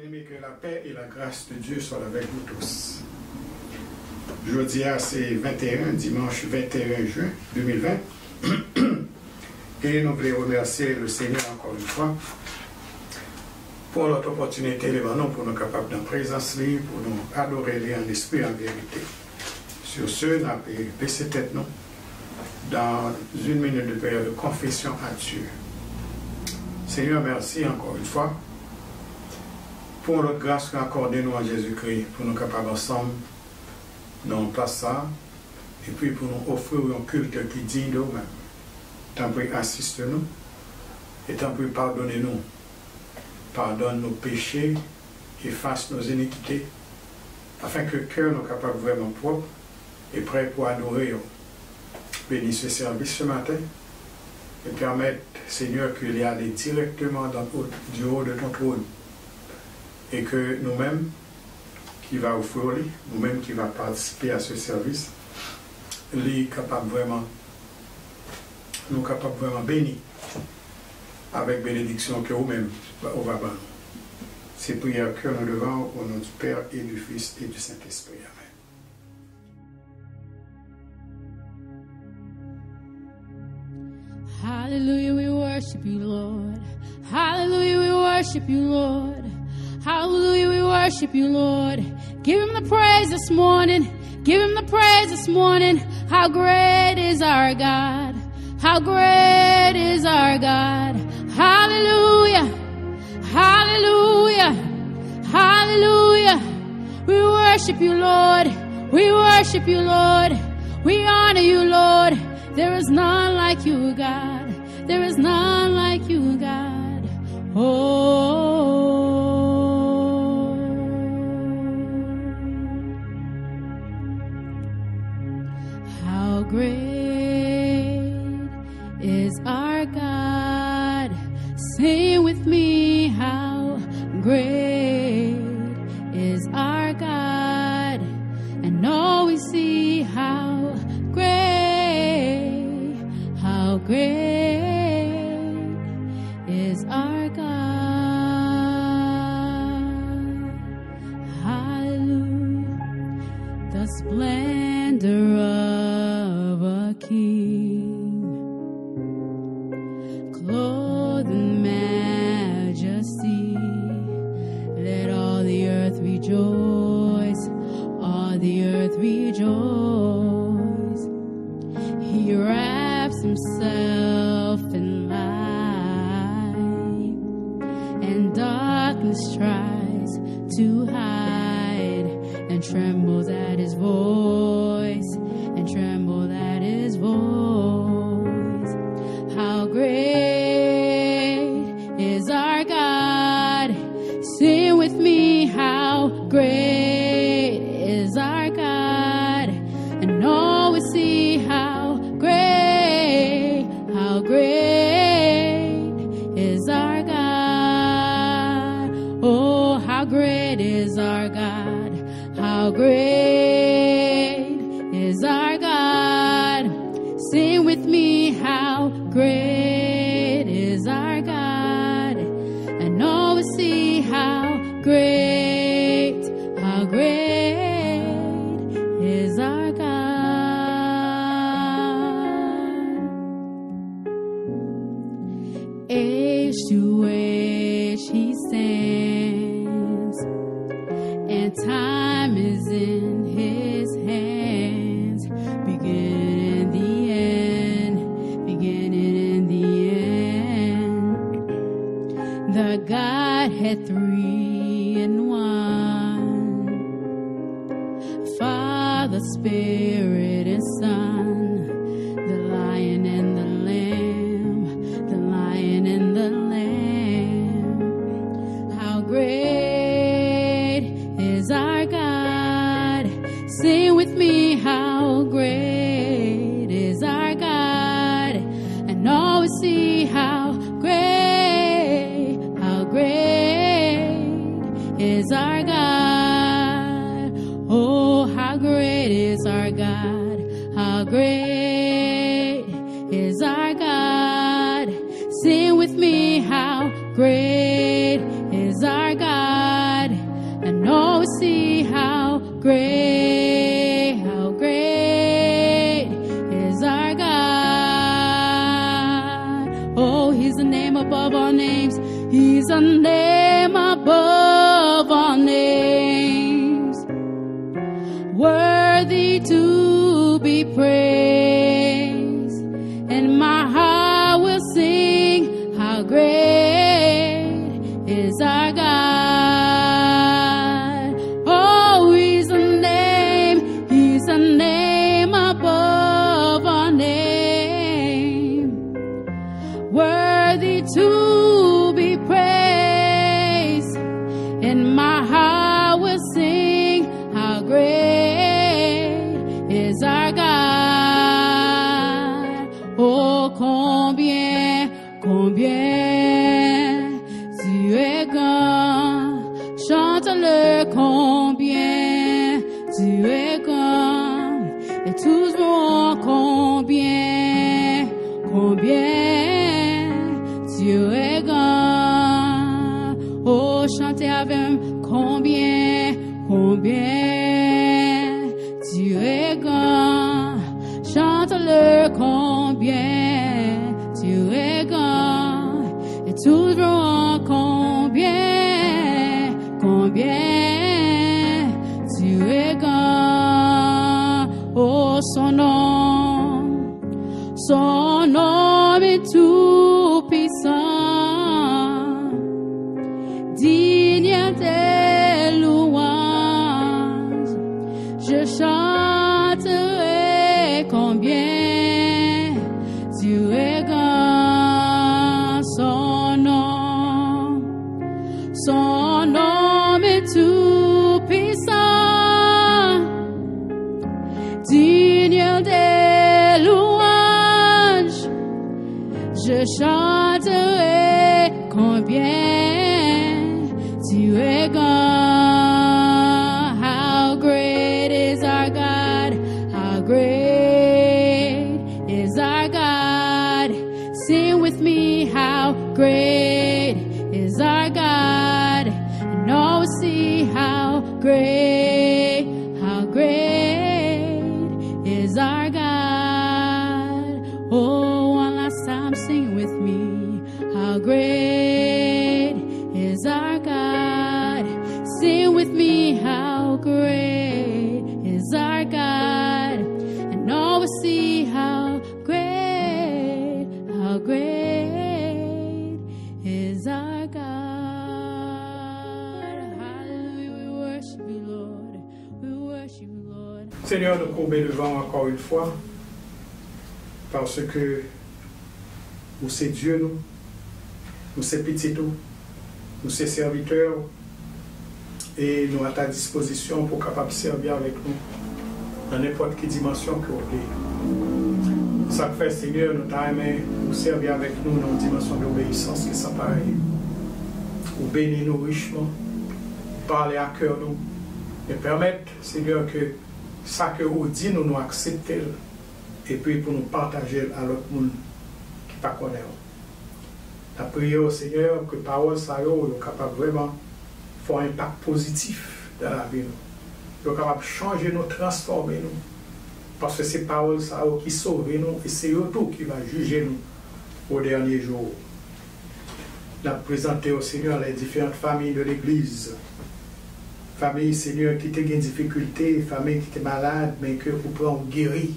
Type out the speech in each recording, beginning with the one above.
Bien-aimés, que la paix et la grâce de Dieu soient avec vous tous. Jeudi, c'est 21, dimanche 21 juin 2020. Et nous voulons remercier le Seigneur encore une fois pour notre opportunité, pour nous capables d'en présence libre, pour nous adorer les en esprit et en vérité. Sur ce, nous avons baissé tête nous dans une minute de période de confession à Dieu. Seigneur, merci encore une fois pour notre grâce qu'on a accordée nous en Jésus-Christ, pour nous capables ensemble, nous place ça, et puis pour nous offrir un culte qui est digne de nous-mêmes. Tant pis, assiste-nous, et tant pis, pardonnez-nous. Pardonne nos péchés, efface nos iniquités, afin que le cœur nous capable vraiment propre et prêt pour adorer. Bénis ce service ce matin, et permettre, Seigneur, qu'il y aille directement du haut de ton trône. Et que nous-mêmes, qui va offrir, nous-mêmes qui va participer à ce service, nous capables vraiment bénis avec bénédiction que vous-même au va ban. C'est prière que nous devons au nom du Père et du Fils et du Saint-Esprit. Amen. Hallelujah, we worship you, Lord. Hallelujah, we worship you, Lord. Hallelujah, we worship you, Lord. Give him the praise this morning. Give him the praise this morning. How great is our God. How great is our God. Hallelujah. Hallelujah. Hallelujah. We worship you, Lord. We worship you, Lord. We honor you, Lord. There is none like you, God. There is none like you, God. Oh. How great is our God. Sing with me, how great is our God. And all we see, how great is our God. Hallelujah. The splendor of a king, clothed in majesty. Let all the earth rejoice, all the earth rejoice. He wraps himself in light, and darkness tries to hide, and trembles at his voice, and tremble at his voice. How great is our God. Sing with me, how great is our God. And all we see, how great is our God. Oh, how great is our God. How great is our God. Sing with me, how great is our God. And all we see, how great is our God. Age to age he stands, and time is in his hands. Beginning in the end. The Godhead three in one, Father, Spirit, and Son, the Lion and the Lamb, the Lion and the Lamb. How great is our God. Sing with me, how great is our God. And all we see, how great is our God. Oh, how great is our God. How great is our God. Sing with me, how great is our God. a name above all names, worthy to be praised, and my heart will sing how great is our God. Oh, he's a name above all name, worthy to be praised, and my heart will sing how great is our God. Oh, combien tu es grand, chante-le, combien tu es grand, et tous verront combien tu es grand. Oh, chantez avec combien tu es grand, chante-le, combien tu es grand, et tous verront combien tu es grand. Oh, son nom est tout puissant, digne des louanges. Je chanterai combien tu es grand. Son nom est tout puissant, digne des louanges. Je chanterai combien tu es grand. How great is our God, how great is our God. Sing with me, how great is our God, and all will see how great is our God. Oh, one last time, sing with me, how great is our God. Sing with me, how great is our God, and all will see how great is our God. Hallelujah, we worship you, Lord. We worship you, Lord. Seigneur, nous courbons devant encore une fois, parce que nous c'est Dieu, nous c'est petit, nous c'est serviteurs, et nous à ta disposition pour capable servir avec nous dans n'importe quelle dimension que vous voulez. Ça fait, Seigneur, nous t'aimons, nous servir avec nous dans une dimension d'obéissance qui est pareil. Ou bénir nous richement, parler à cœur nous, et permettre, Seigneur, que ça que vous dites, nous accepter, et puis pour nous partager à l'autre monde qui ne connaît pas. La prière, Seigneur, que parole ça soit capable vraiment faire un impact positif dans la vie. Nous capable de changer nous, transformer nous. Parce que c'est paroles ça qui sauve nous et c'est eux tout qui va juger nous au dernier jour. Nous présenter au Seigneur les différentes familles de l'Église. Famille, Seigneur, qui étaient en difficulté, famille qui étaient malades, mais que vous pouvez en guérir.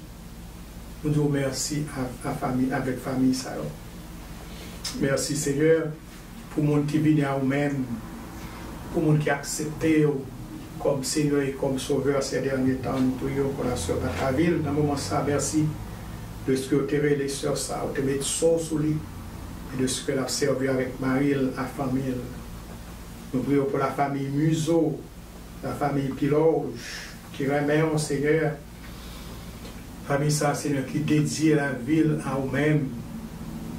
Nous disons merci à famille, avec famille ça. Merci Seigneur pour le monde qui vient à vous-même, pour le monde qui a accepté comme Seigneur et comme Sauveur ces derniers temps. Nous prions pour la sœur Bataville. Dans le moment ça, merci de ce que vous avez les sœurs, ça, vous avez mis son sous lui, et de ce que vous avez servi avec Marie, la famille. Nous prions pour la famille Museau, la famille Piloge, qui remet au Seigneur. Famille ça, Seigneur, qui dédie la ville à vous-même.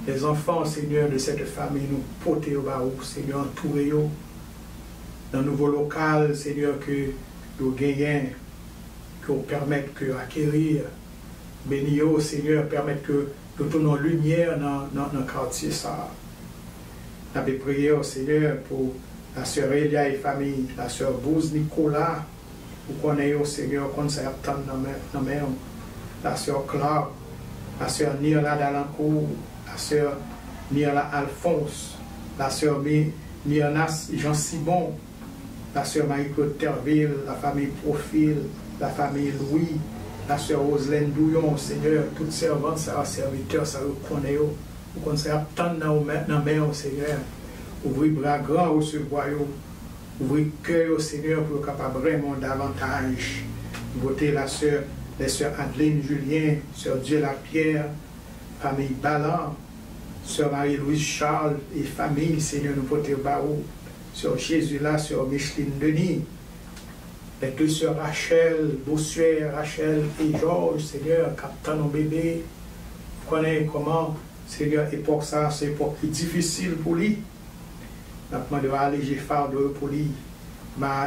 Les enfants, Seigneur, de cette famille, nous porter au barreau, Seigneur, entourer dans le nouveau local, Seigneur, que nous gagnons, que nous permettent d'acquérir. Bénis, Seigneur, permettre que nous tournons lumière dans le quartier. Ça. Nous avons prié, Seigneur, pour la sœur Elia et famille, la sœur Bouze Nicolas, pour qu'on ait, Seigneur, qu'on s'est attendre dans la mer, la sœur Claude, la sœur Nirla Dalancourt, la sœur Nirla Alphonse, la sœur Myrnas Jean-Simon, la sœur Marie-Claude Terville, la famille Profil, la famille Louis, la sœur Roselaine Douillon, Seigneur, toutes servantes, serviteurs, ça reconnaît, vous connaissez attendre dans la main, Seigneur. Ouvrez bras grands, recevoir, ouvrez cœur, Seigneur, pour être capable vraiment davantage. Voter la sœur, les sœurs Adeline Julien, sœur Dieu Lapierre, famille Ballan, sœur Marie-Louise Charles et famille, Seigneur, nous portons barreau, sœur Jésus là, sœur Micheline Denis, les deux sœurs Rachel, Bossuet, Rachel et Georges, Seigneur, capitaine nos bébés, connaît comment, Seigneur, époque ça, c'est une époque difficile pour lui. Nous devons alléger fardeau pour lui.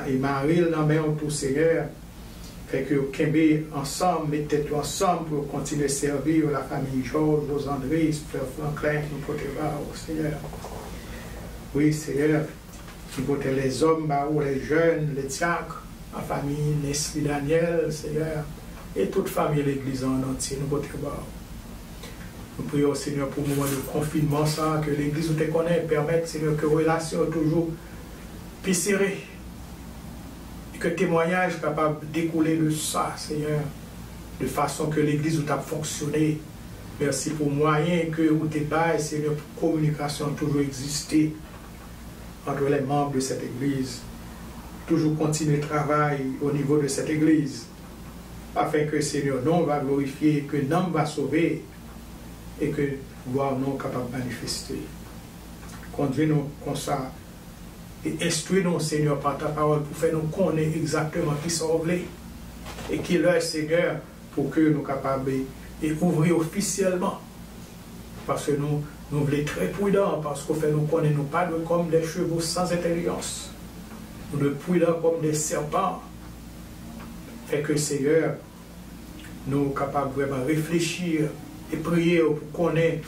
Et Marie, dans main tout, Seigneur, fait que Kembe ensemble, mettez-vous ensemble pour continuer à servir la famille Georges, Rose André, Frère Franklin, nous portons au Seigneur. Oui, Seigneur, nous portons les hommes, les jeunes, les diacres, la famille Nesli Daniel, Seigneur, et toute famille de l'Église en entier, nous portons Nous prions, Seigneur, pour le moment de confinement, ça, que l'Église te connaît, permette, Seigneur, que relation toujours plus serrée. Et que témoignage capable de découler de ça, Seigneur, de façon que l'Église a fonctionné. Merci pour moyen que vous te baillez, Seigneur, pour communication toujours exister entre les membres de cette Église. Toujours continuer le travail au niveau de cette Église, afin que, Seigneur, nom va glorifier, que nom va sauver, et que gloire nous capable de manifester. Conduis-nous comme ça et instruis-nous, Seigneur, par ta parole pour faire nous connaître exactement qui sont et qui leur, Seigneur, pour que nous soyons capables d'ouvrir officiellement. Parce que nous voulons être très prudents, parce qu'on fait nous connaître, nous pas comme des chevaux sans intelligence. Nous sommes prudents comme des serpents. Fait que, Seigneur, nous sommes capables de vraiment réfléchir et prier pour connaître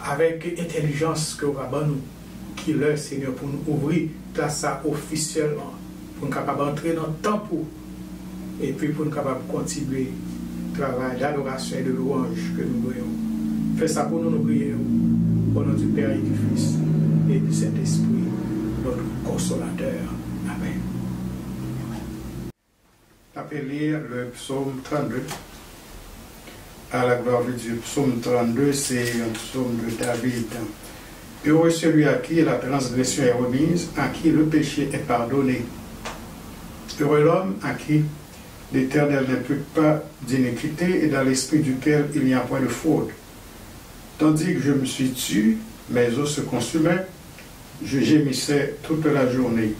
avec intelligence que nous avons, qui leur, Seigneur, pour nous ouvrir ça officiellement, pour nous capables d'entrer dans le temps pour, et puis pour nous capables de continuer le travail d'adoration et de louange que nous voyons. Fais ça pour nous, nous prions, au nom du Père et du Fils et du Saint-Esprit, notre consolateur. Amen. On peut lire le psaume 32. À la gloire de Dieu. Psaume 32, c'est un psaume de David. Heureux celui à qui la transgression est remise, à qui le péché est pardonné. Heureux l'homme à qui l'Éternel n'impute pas d'iniquité et dans l'esprit duquel il n'y a point de fraude. Tandis que je me suis tué, mes os se consumaient, je gémissais toute la journée.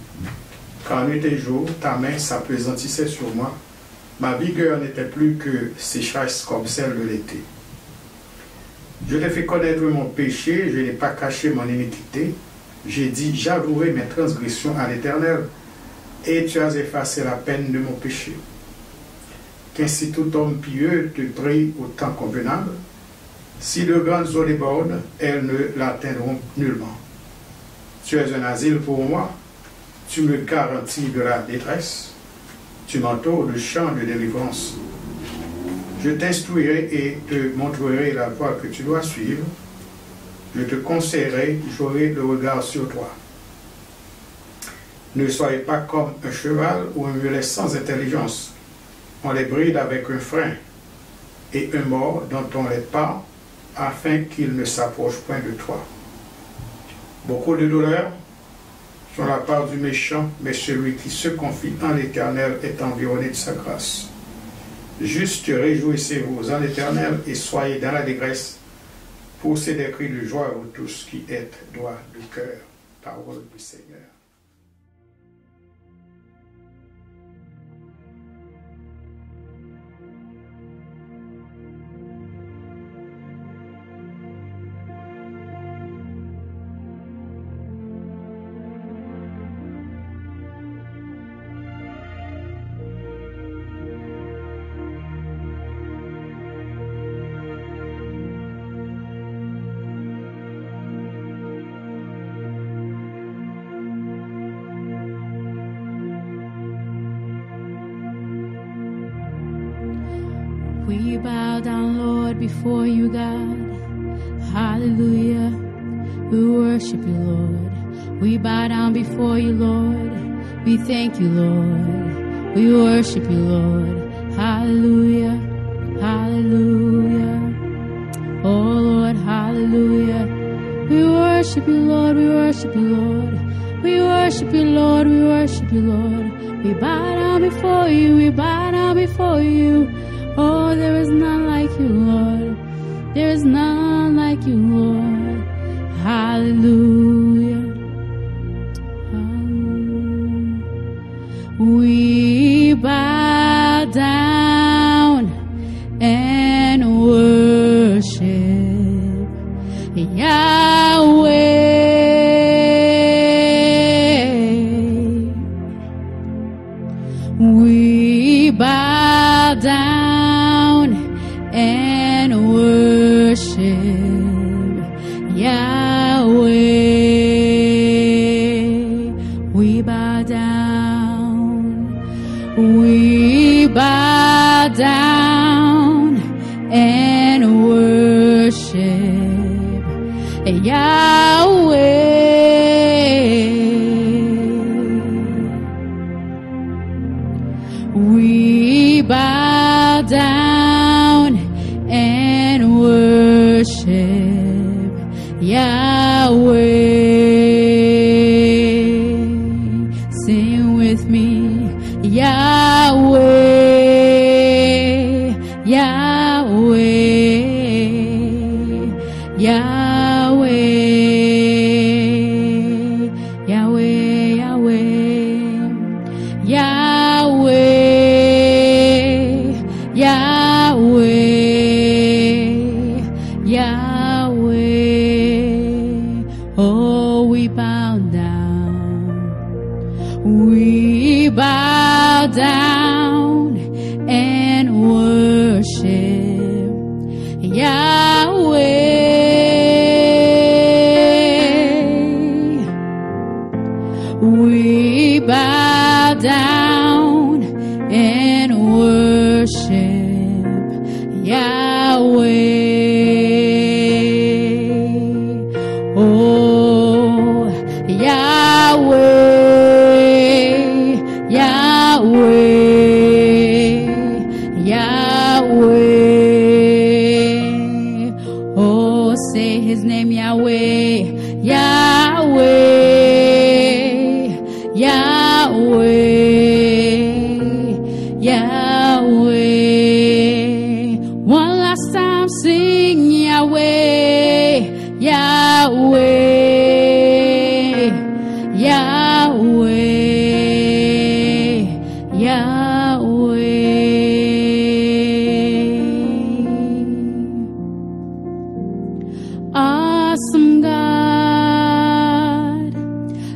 Quand nuit et jour, ta main s'appesantissait sur moi. Ma vigueur n'était plus que sécheresse comme celle de l'été. Je t'ai fait connaître mon péché, je n'ai pas caché mon iniquité. J'ai dit, j'avouerai mes transgressions à l'Éternel, et tu as effacé la peine de mon péché. Qu'ainsi tout homme pieux te prie au temps convenable. Si de grandes eaux débordent, elles ne l'atteindront nullement. Tu es un asile pour moi, tu me garantis de la détresse. Tu m'entoures de champs de délivrance. Je t'instruirai et te montrerai la voie que tu dois suivre. Je te conseillerai, j'aurai le regard sur toi. Ne soyez pas comme un cheval ou un mulet sans intelligence. On les bride avec un frein et un mors dont on les part afin qu'ils ne s'approchent point de toi. Beaucoup de douleurs sont la part du méchant, mais celui qui se confie en l'Éternel est environné de sa grâce. Juste réjouissez-vous en l'Éternel et soyez dans la détresse. Poussez des cris de joie, vous tous qui êtes droits du cœur. Parole du Seigneur. We bow down, Lord, before you, God. Hallelujah. We worship you, Lord. We bow down before you, Lord. We thank you, Lord. We worship you, Lord. Hallelujah. Hallelujah. Oh, Lord, hallelujah. We worship you, Lord. We worship you, Lord. We worship you, Lord. We worship you, Lord. We bow down before you. We bow down before you. Oh, there is none like you, Lord. There is none like you, Lord. Hallelujah. Hallelujah. We bow down and worship Yahweh. We bow down and worship Yahweh. We bow down. We bow down and worship Yahweh. We bow down and worship Yahweh. Sing with me, Yahweh, Yahweh, Yahweh, Yahweh, Yahweh, Yahweh, Yahweh, Yahweh. Oh, we bow down. We bow down and worship Yahweh. We bow down and worship Yahweh. Oh, Yahweh, Yahweh, Yahweh. Oh, say his name, Yahweh, Yahweh, Yahweh, Yahweh. One last time, sing Yahweh, Yahweh, Yahweh, Yahweh. Awesome God,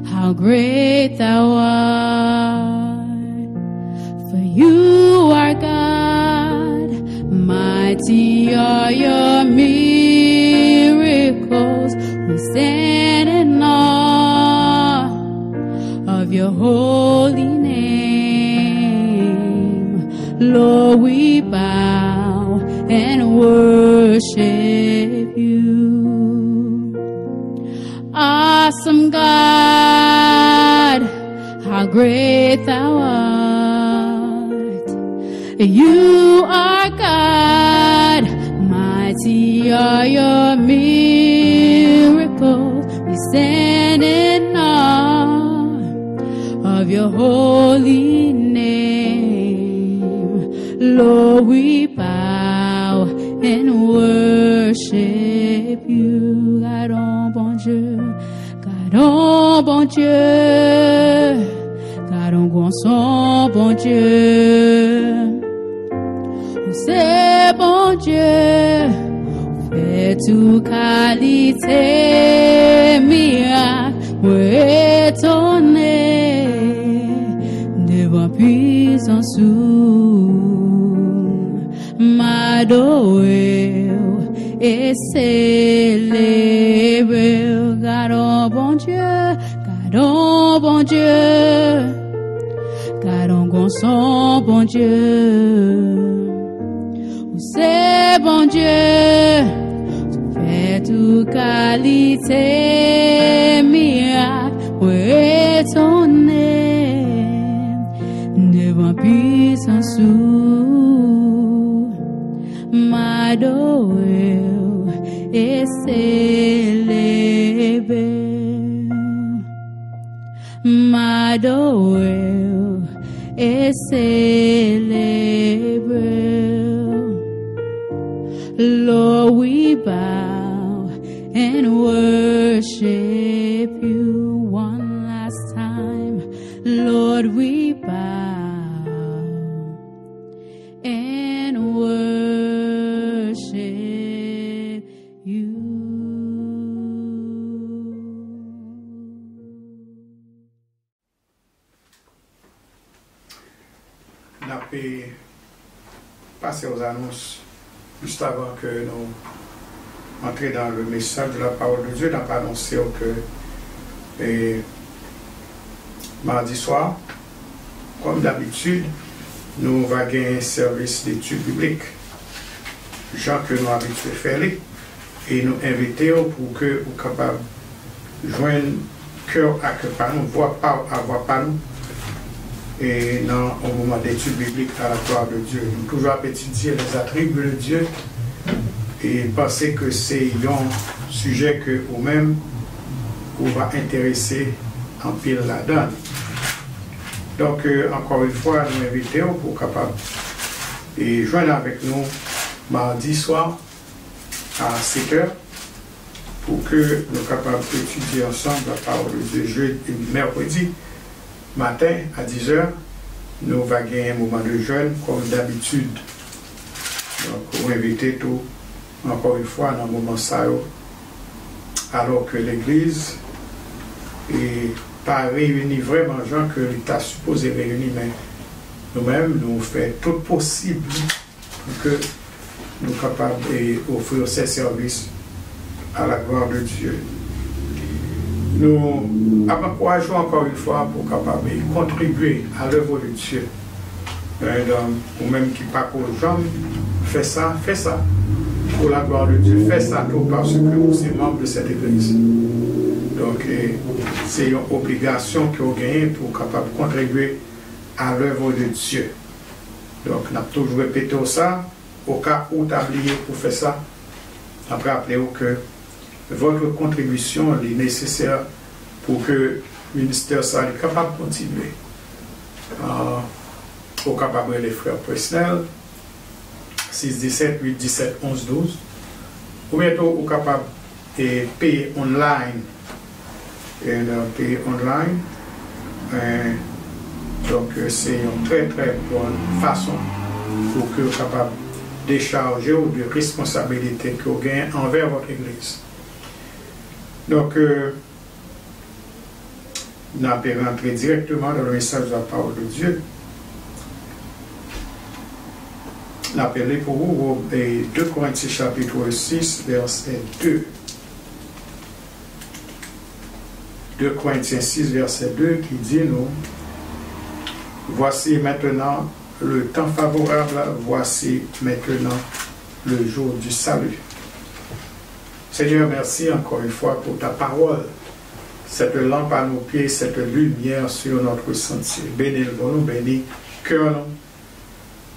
how great thou art. For you are God, mighty are your miracles. We stand in awe of your holy name. Lord, we bow and worship you. Awesome God, how great thou art. You are God, mighty are your miracles. We stand in awe of your holy name. Lord, we bow and worship you. God, oh bon Dieu, God, oh bon Dieu, God, on grand son, bon Dieu. C'est bon Dieu, fait tout qualité, miracle, étonné, devant puissance m'adorer et célébrer. God, oh bon Dieu, God, oh bon Dieu, God, on grand son, bon Dieu. C'est bon Dieu, tu fais toute qualité, miracle étonné, devant puissance m'adorer et célébrer, m'adorer et célébrer. Lord, we bow and worship you one last time. Lord, we bow and worship you. N'a pas passé aux annonces juste avant que nous entrions dans le message de la parole de Dieu. N'a pas annoncé que mardi soir, comme d'habitude, nous allons gagner un service d'études bibliques. Gens que nous habitués à faire et nous invitons pour que vous soyez capables de joindre cœur à cœur par nous, voix par nous. Et dans un moment d'étude biblique à la gloire de Dieu. Nous toujours étudier les attributs de Dieu et penser que c'est un sujet que vous-même vous va intéresser en pile là-dedans. Donc, encore une fois, nous invitons pour capable et joindre avec nous mardi soir à 7h pour que nous soyons capables d'étudier ensemble la parole de Dieu jeudi et mercredi. Matin à 10h, nous allons gagner un moment de jeûne comme d'habitude. Donc, on va inviter tout, encore une fois, dans le moment ça, alors que l'Église n'est pas réunie vraiment, gens que l'État supposé réunir, mais nous-mêmes, nous faisons tout possible pour que nous soyons capables d'offrir ces services à la gloire de Dieu. Nous encourageons encore une fois pour capable contribuer à l'œuvre de Dieu. Ou même qui pas pour les gens, fais ça pour la gloire de Dieu. Fais ça tout parce que vous êtes membre de cette église. Donc c'est une obligation que vous gagnez pour capable contribuer à l'œuvre de Dieu. Donc nous avons toujours répété ça. Au cas où tu as oublié pour faire ça, après rappelez-vous que votre contribution est nécessaire pour que le ministère soit capable de continuer. Au capable les frères personnels, 6 17 8 17 11 12. Ou bientôt au capable de payer online. Donc c'est une très très bonne façon pour que vous soyez capable de décharger ou de responsabilité que vous gagnez envers votre église. Donc, nous allons rentrer directement dans le message de la parole de Dieu. Nous allons pour vous 2 Corinthiens chapitre 6, verset 2. 2 Corinthiens 6, verset 2 qui dit nous, voici maintenant le temps favorable, voici maintenant le jour du salut. Seigneur, merci encore une fois pour ta parole, cette lampe à nos pieds, cette lumière sur notre sentier. Bénis nous, bénis cœur nous,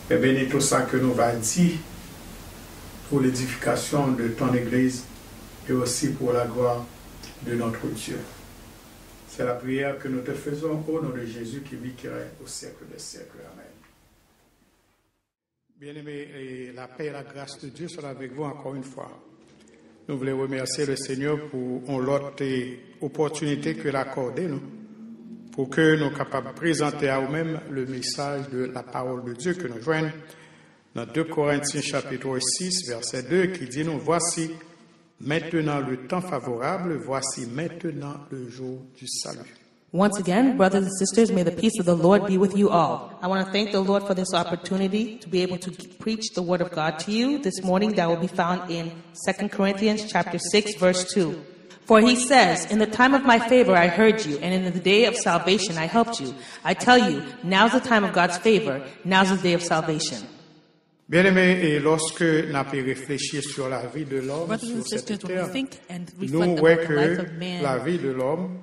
et bénis tout ça que nous va dire pour l'édification de ton Église et aussi pour la gloire de notre Dieu. C'est la prière que nous te faisons au nom de Jésus qui vit, qui règne au siècle des siècles. Amen. Bien-aimés, la paix et la grâce de Dieu soient avec vous encore une fois. Nous voulons remercier le Seigneur pour l'autre opportunité qu'il a accordée nous, pour que nous soyons capables de présenter à nous-mêmes le message de la parole de Dieu que nous joignons dans 2 Corinthiens chapitre 6, verset 2, qui dit nous, voici maintenant le temps favorable, voici maintenant le jour du salut. Once again, brothers and sisters, may the peace of the Lord be with you all. I want to thank the Lord for this opportunity to be able to preach the word of God to you this morning that will be found in 2 Corinthians chapter 6, verse 2. For he says, in the time of my favor I heard you, and in the day of salvation I helped you. I tell you, now's the time of God's favor, now's the day of salvation. Bien-aimés, et lorsque nous avons réfléchi sur la vie de l'homme, Brothers and sur cette sisters, when we terre, think and nous reflect voyons about the life que of man, la vie de l'homme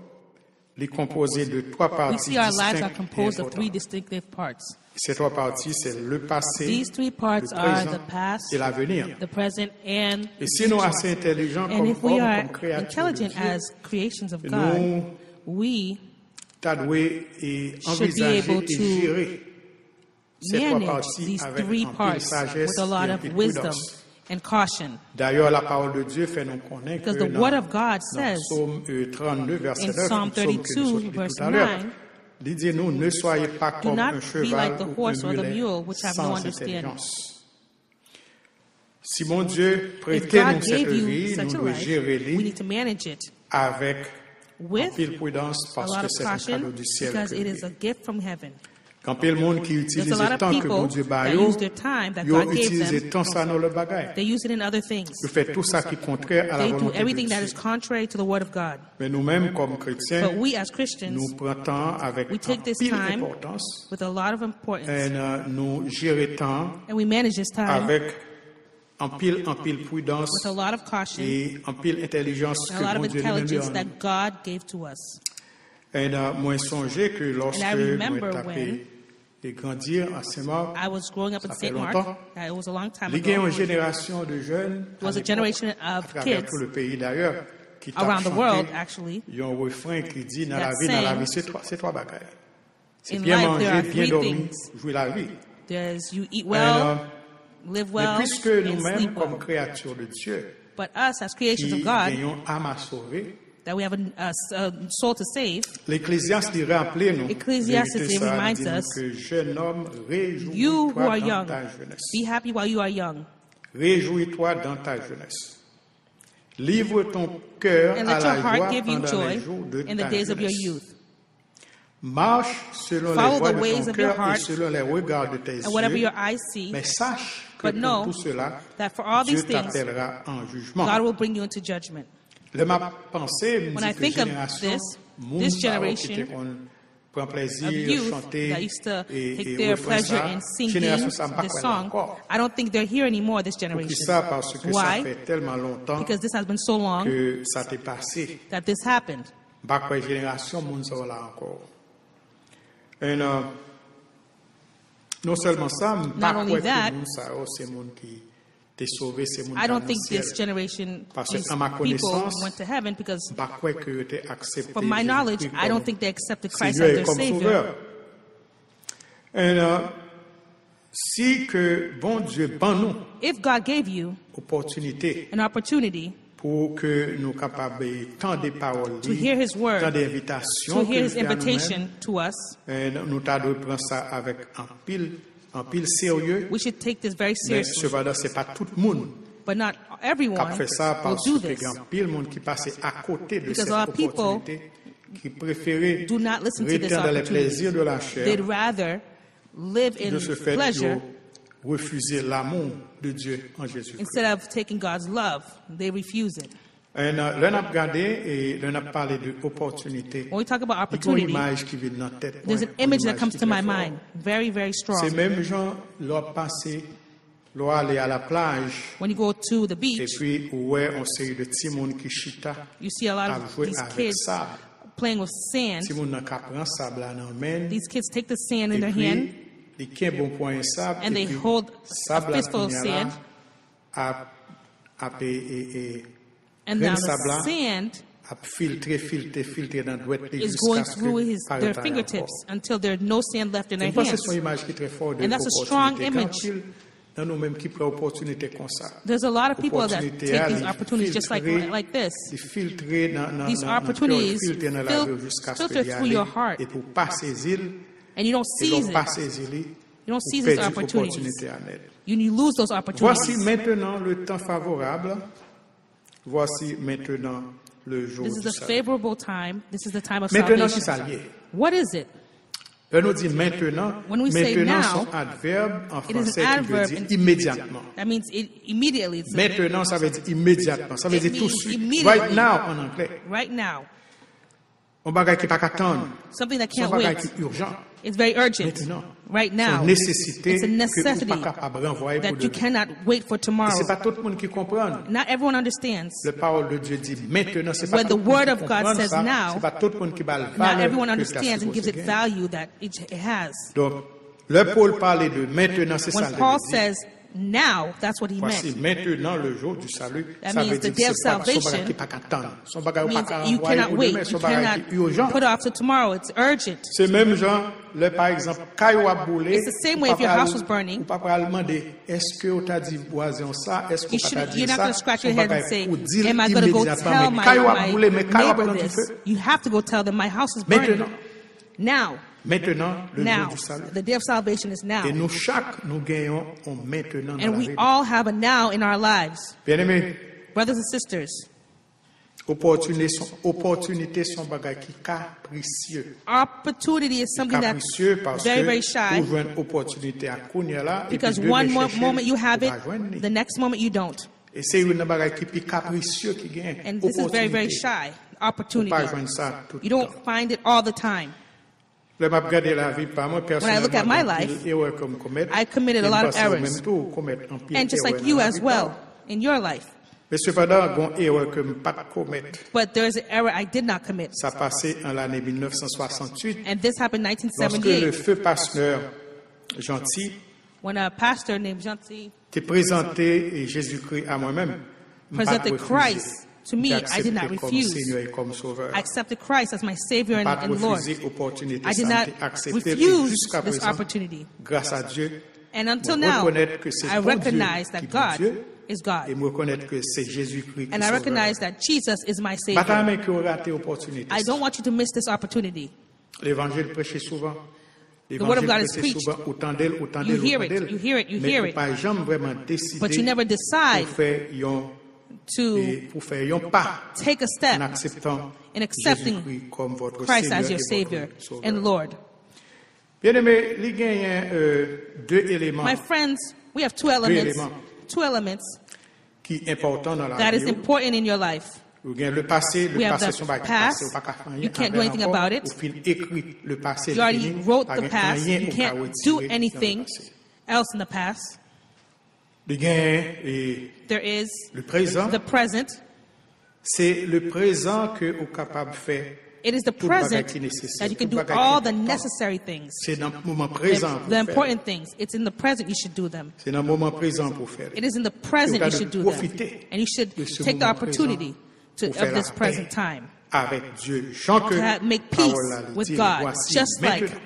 est composée de trois we parties see our lives are distinctes et composed of three importantes. distinctive parts. Ces trois parties, c'est le passé, These three le parts are the présent past, et l'avenir. the present, and Et si nous sommes assez intelligents and comme if we hommes, are comme créatures de intelligent Dieu, as creations of God, nous we devons should be envisager able et to gérer ces trois manage parties these avec three un peu de parts sagesse with a lot et un of peu de wisdom prudence. and caution. D'ailleurs, la parole de Dieu fait nous connaître que Because the dans Word of God dans says Psaume 32, verset in 9, Psalm psaume que nous 32, sommes verse tout à l'heure, 9, il dit, nous ne soyez pas do comme not un be cheval like the ou un horse or the mulet mule, which have no sans understanding. intelligence. Si mon Dieu If prêtait nous God cette gave you vie, nous such a devons life, gérer we need to manage it avec un with pile prudence a parce lot que of c'est un cadeau caution du ciel. because que it nous is a avons. gift from heaven. Quand le monde qui There's utilise a lot le of temps que bon people Dieu that baille, use their time that ils God gave utilisent le them, temps ça dans le bagage. they use it in other things. Ils font tout ça qui est contraire à la They do volonté de everything that is Dieu. contrary to the Word of God. Mais nous-mêmes, comme chrétiens, But we as Christians, nous prenons temps avec we take this pile time d'importance with a lot of importance, et nous gérons temps and we manage this time avec en pile prudence with a lot of caution et en pile intelligence and que a lot bon of Dieu lui-même intelligence donne. that God gave to us. Et moi, songé que lorsque And I remember moi tapé et grandir à Saint-Marc, I was growing up in Ça fait St. Mark. longtemps. It was a long time il y a ago. une génération de jeunes It was a à l'époque, generation à of travers kids tout le pays d'ailleurs qui tapent around the world, chanté. actually. Il y a un refrain qui dit dans that la vie, sang, c'est trois bagailles. C'est in bien life, manger, there are bien three dormir, things. jouer la vie. There's you eat Et, well, live mais well, puisque and nous-mêmes, sleep comme well. créatures de Dieu, But us as creations qui of God, ayons âme à sauver, that we have a soul to save, l'Ecclésiaste dit rappeler nous, Ecclesiastes vérité ça, reminds dit nous us, que jeune homme, you who are réjouis-toi dans young, ta jeunesse. be happy while you are young, Réjouis-toi dans ta jeunesse. Livre ton cœur and à let your la heart joie give you pendant joy les jours de in the ta days of your jeunesse. youth. Marche selon Follow les voies the ways de ton of your cœur et heart selon les regards de tes And whatever yeux. your eyes see, Mais sache que but know pour tout cela, that for all Dieu these things, t'appellera en jugement. God will bring you into judgment. Le m'a pensé, me When dit I que think of génération, this moun generation qui était qu'on prend plaisir, Of youth chanter that used to et take their refrain pleasure ça, in singing génération ça m'a this pas song, encore. I don't think they're here anymore, this Pour qui generation. ça? Parce que ça Why? fait tellement longtemps Because this has been so long que ça t'est passé. that this happened. Bah quoi génération moun ça là encore. Et non seulement ça, pas only quoi that, que moun ça c'est moun qui t'est sauvé, c'est moun I qui don't dans think le ciel. this generation, Parce que these à ma people connaissance, went to heaven because, Pas quoi que t'es accepté. from my knowledge, Jésus-Christ I don't comme think they accepted Christ Seigneur as et their comme Savior. sauveur. Et si que bon Dieu ban nous If God gave you opportunité an opportunity pour que nous capables tant de paroles, to hear His word, tant d'invitations, to hear His qu'il fait à invitation to us, nous-mêmes, nous t'avons prendre ça avec un pile sérieux. we should take this very Mais seriously. cependant, c'est pas tout le monde But not qui everyone fait ça will parce do que this. il y a un pile monde qui passe à côté de Because cette a lot of people opportunité, qui préférait do not listen to this rester dans les plaisirs opportunity. de la chair. They'd rather live in De ce fait, pleasure ils ont refusé l'amour de Dieu en Jésus-Christ. instead of taking God's love. They refuse it. L'on a regardé et l'on a parlé d'opportunité. When we talk about Il y a une opportunity, image qui vient dans la tête. there's an une image that image comes qui to est my très mind, very, very forte. C'est strong. même gens, l'on passé, l'on aller à la plage, When you go to the et beach, puis, ouais, on série de petits monde qui chita, you see a lot à of jouer these avec kids sable. playing with sand. Petits monde qui prend sable là dans la main, These kids take the sand in et their hand puis, ils ont bon point sable, and et they puis, hold sable a fistful of là, sand, and now sable là, the sand a filtré dans douette is going through their fingertips until there's no sand left in their C'est hands. une image qui est très forte de And that's a strong l'opportunité. image. Quand il y a nous-mêmes qui prennent opportunité comme ça. There's a lot of people that Opportunité take à these les opportunities just filtrer, like this. les filtrer dans These notre cœur, opportunities filtrer dans la vie jusqu'à ce filter qu'il y through ait, your heart. et pour pas saisir, And you don't et seize non pas it. saisir, You don't ou seize these perdre opportunities. l'opportunité à net. You lose those Voici opportunities. maintenant le temps favorable. Voici maintenant le jour This du is a salut. favorable time. This is the time of Maintenant, qui salvation. s'allie. What is it? On nous dit maintenant. When we say Maintenant, now, sont adverbes en It is français an qui veut adverb. dire immédiatement. That means immediately. It's Maintenant, ça veut dire immédiatement. Ça veut It dire tout de means suite. immediately. Right now, en anglais. right now. On bagaille qui pas qu'attendre. Something that C'est un can't bagaille wait. qui est urgent. It's very urgent. Maintenant. right now. Nécessité It's a necessity que vous pas capable renvoyer pour that you demain. cannot wait for Et tomorrow. c'est pas tout le monde qui comprend. Not everyone understands. La parole de Dieu dit maintenant, c'est pas When tout the le monde word qui of God comprend says ça, now, c'est pas tout le monde qui va le Not valeur everyone que understands and gives it ça value that it has. Donc, le Paul parlait de maintenant, c'est ça When le Paul dit. says now, that's what he Voici meant. maintenant le jour du salut. That Ça means veut the dire day que of c'est pas son salvation bagage qui pas qu'attendre. Son bagage Means pas you qu'envoyer cannot pour wait. demain, You son bagage cannot qui est urgent. put off to tomorrow. It's urgent. C'est même genre, le, par exemple, quand il a brûlé, It's the same way if your house was burning. ou pas demander, est-ce que tu as dit voisin ça, est-ce que You tu as shouldn't, dit you're not ça, going to scratch son your head and bagage say, pour dire am I going to go immédiatement, tell mais quand il a my brûlé, mais quand il a neighbor prendre du this? feu, You have to go tell them my house is burning. Now, maintenant, le jour now. du salut. The day of salvation is now. Et nous, chaque, nous gagnons en maintenant dans And la we vie. all have a now in our lives. Bien-aimés, Brothers and sisters, opportunités sont bagages qui capricieux. opportunity is something that's Capricieux parce very, que very shy. pour jouer une opportunité à Kounia là, et Because puis one demain chercher, moment you have vous it, pas joindre. the next moment you don't. Et c'est une bagage qui est capricieux qui gagne. And this is very, very Opportunité. shy. Vous Opportunity. pas joindre ça tout You le don't temps. find it all the time. Là, m'a regardé la vie par moi personnellement. look at my donc, life, il erreur comme commettre, I committed a et lot of parce que errors. même tout, commettre un pile And just like erreur you dans la as vie, well in your life. Mais cependant, bon erreur que je pas commettre. But there's an error I did not commit. Ça passait en l'année 1968. And this happened in Lorsque le 1978 feu pasteur gentil when a pastor named Janti t'ai présenté Jésus-Christ à moi-même. presented Christ to me. I did not Comme refuse. Seigneur et comme Sauveur. I accepted Christ as my Savior Pas and Lord. refuser opportunité, I did ça not m'était accepté. Et refuse jusqu'à this présent, opportunity. grâce à Dieu, And until moi, now, reconnaître que c'est I bon recognize Dieu that qui est God Dieu, is God. et me reconnaître que c'est Jésus-Christ qui And I est Sauveur. recognize that Jesus is my Pas Savior. mais que rater opportunité. I don't want you to miss this opportunity. L'évangile prêché souvent. word of L'évangile God is prêché preached. souvent, autant d'elle, autant You d'elle, hear autant it, d'elle. you hear it, you Mais hear faut it. pas jamais vraiment décider But you never decide pour faire un pas to take a en step acceptant in accepting Jésus-Christ comme votre Christ Seigneur as your et Savior votre Sauveur. and Lord. Bien-aimé, il y a deux éléments My friends, we have two elements qui sont importants dans la that is vie. important in your life. Il y a le passé We have the son bagage past. passé, ou pas qu'à faire rien You can't do avec anything encore. about it. Ou fin écrit le passé, You already fini, wrote pas the rien past. au You cas can't où do tirer dans le anything passé. else in the past. Il y a There is le présent. the present. C'est le présent que vous êtes capable de faire. It is the Tout bagage present qui est nécessaire, that you can tout do bagage all qui est the important. necessary things. C'est dans le moment présent pour The faire. important things. It's in the present you should do them. C'est dans le moment présent pour faire. It is in the present you should do them. Profiter And you should de ce take the moment opportunity présent pour of faire this la present paix time. avec Dieu. Jean que To make parole peace là, il with dit, God. voici Just like maintenant.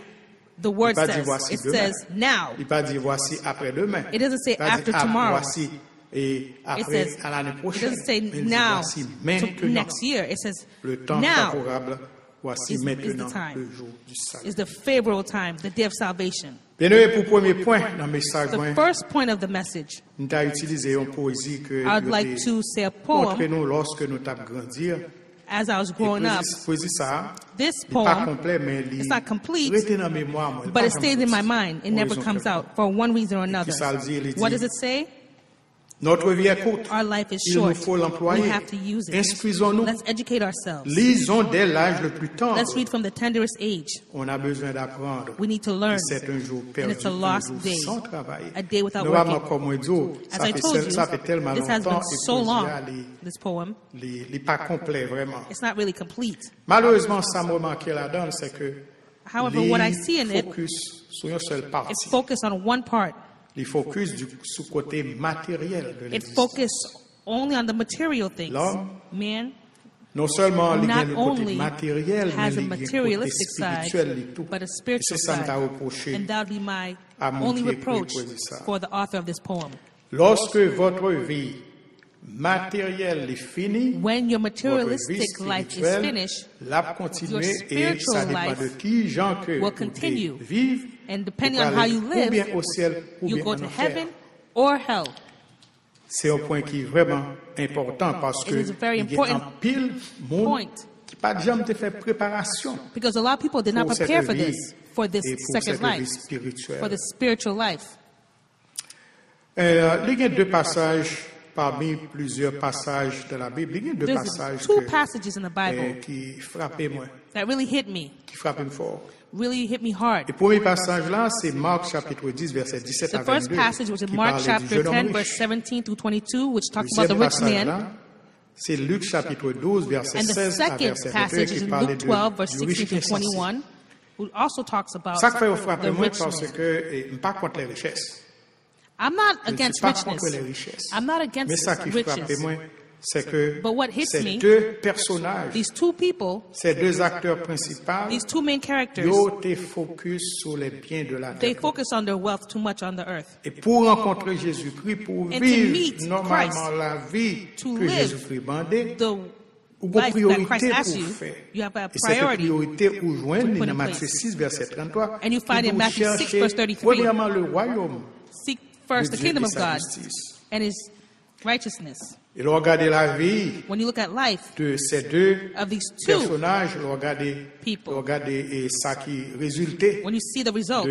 the word Il pas dit says. voici It demain. says now. Il pas dit voici après-demain. It doesn't say Il pas dit, after tomorrow. voici et après says- à l'année It prochaine. doesn't say Mais il dit, now voici to maintenant. next year. It says Le temps now favorable. Voici is the maintenant time. le jour du salut. is the favorable time, the day of salvation. Bien aimé, pour premier point dans le message, The first point of the message, nous avons utilisé une poésie que I'd like to say a poem. montrez-nous lorsque nous avons grandi. As I was growing up, Poésie ça, this il n'est pas poem, complet, mais il it's not complete, reste dans la mémoire. Moi, il but pas it stays in my mind. It Pour never raison comes quelconque. out for one reason or another. ça le dit, il dit, What does it say? Notre vie est courte. Our life is Il nous short. faut l'employer. We have to use it. Instruisons-nous. Let's educate ourselves. Lisons dès l'âge le plus tendre. Let's read from the tenderest age. On a besoin d'apprendre. We need to learn. C'est un jour perdu, it's a un lost jour day. sans travail. A day without Normalement, working. comme on dit, As ça I fait, told you, ça fait tellement this has been longtemps so long, et this poem. il n'est pas complet vraiment. It's not really complete. Malheureusement, ça me remarqué là-dedans, c'est que However, what I see in it, focus sur une seule partie. it's focused on one part. Il focus sur le côté matériel de It l'existence. focuses only on the material things. L'homme Man Non seulement il y a not le côté only matériel, mais has a il y a le côté materialistic side, spirituel et tout. but a Et spiritual c'est ça que side. m'a reproché. And that would be my à mon only qui écrit reproach poésie ça. for the author of this poem. Lorsque votre vie matérielle est finie, When your votre vie materialistic life is spirituelle finished, l'a continuer your et ça spiritual dépend life de qui, gens que will vous continue. vivent, and depending vous on how allez you ou bien live, au ciel ou you bien go en to enfer. heaven or hell. C'est un point qui est vraiment important parce It que is a very il y a important un pile monde point. qui pas jamais te fait préparation Because a lot of people did not pour cette prepare for vie this, for this et pour second cette vie life, spirituelle. for the spiritual life. Il y a deux passages parmi plusieurs passages de la Bible, il y a deux There's passages two passages in the Bible qui frappaient moi, that really hit me, qui frappaient fort. really hit me hard. Le premier passage là, c'est Marc chapitre 10, verset 17 à The first 22, passage was in qui Mark parlait du chapter jeune homme 10, verse riche. 17 through 22, which talks about the Deuxième rich passage man. là, c'est Luc chapitre 12, verset And the 16 à second verset 21, passage is qui in parlait Luke 12, verse du 16 riche through insensé. 21, who also talks about Ça fait frapper the moi rich parce man. que je ne suis pas contre les richesses. I'm not Je ne suis against pas contre les richness. richesses. I'm not Mais against ça qui frappe riches. moi, c'est que But what hits ces me, deux personnages, these two people, ces deux acteurs principaux, these two main characters, ils te focus sur les biens de la they terre. focus on their wealth too much on the earth. Et pour rencontrer Jésus-Christ, pour And to vivre meet normalement Christ, la vie to que live Jésus-Christ bandait, The ou une life that priorité Christ pour asks you, faire. you have a Et cette priority. priorité ou joindre put dans in Matthieu place. 6, verset 33, And you find in vous Matthew 6, cherchez verse 33. premièrement le royaume Seek de first the Dieu kingdom et of sa God justice. and his righteousness. Et le regarder la vie When you look at life de ces deux of these two personnages, le regarder people, et ça qui résultait when you see the results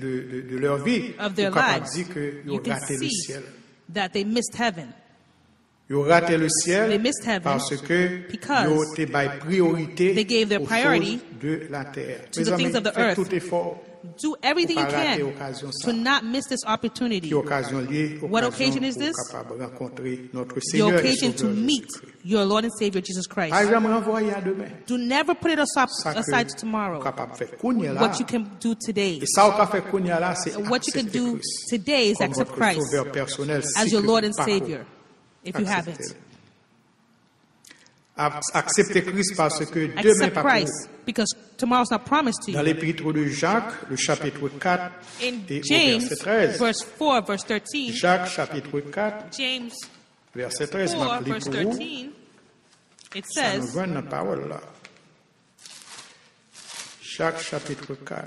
de leur vie, of their vous capable lives, de dire qu'ils you ont can raté le see ciel. that they missed heaven. Ils ont raté le ciel They missed heaven parce que because ils ont été priorité they gave their aux priority choses de la terre. to Mes the amis, things of the faites earth. tout effort. Do everything you Pour pas rater can occasion ça. to not miss this opportunity. Qui occasion liée, What occasion occasion is pour this? capable rencontrer notre The Seigneur et occasion to Sauveur meet Jésus-Christ. your Lord and Savior Jesus Christ. Pas jamais renvoyer à demain. Do never put it aside Ça que to vous tomorrow. capable de faire kounya là. What you can do today. Et ça qu'on fait kounya là, c'est What you can accepter do Christ today is comme accept votre Christ sauveur personnel as si your que Lord and pas Savior, if you haven't. accepter. Accepter Christ parce que demain Accept pas pour vous. Christ because tomorrow's not promised to Dans you. l'épître de Jacques, le chapitre 4 In et au James, verset 13. verse 4, verse 13, Jacques, chapitre 4, James verset 13, 4, m'a pris verse pour vous. 13, it Ça nous says, voit dans la parole là. Jacques, chapitre 4,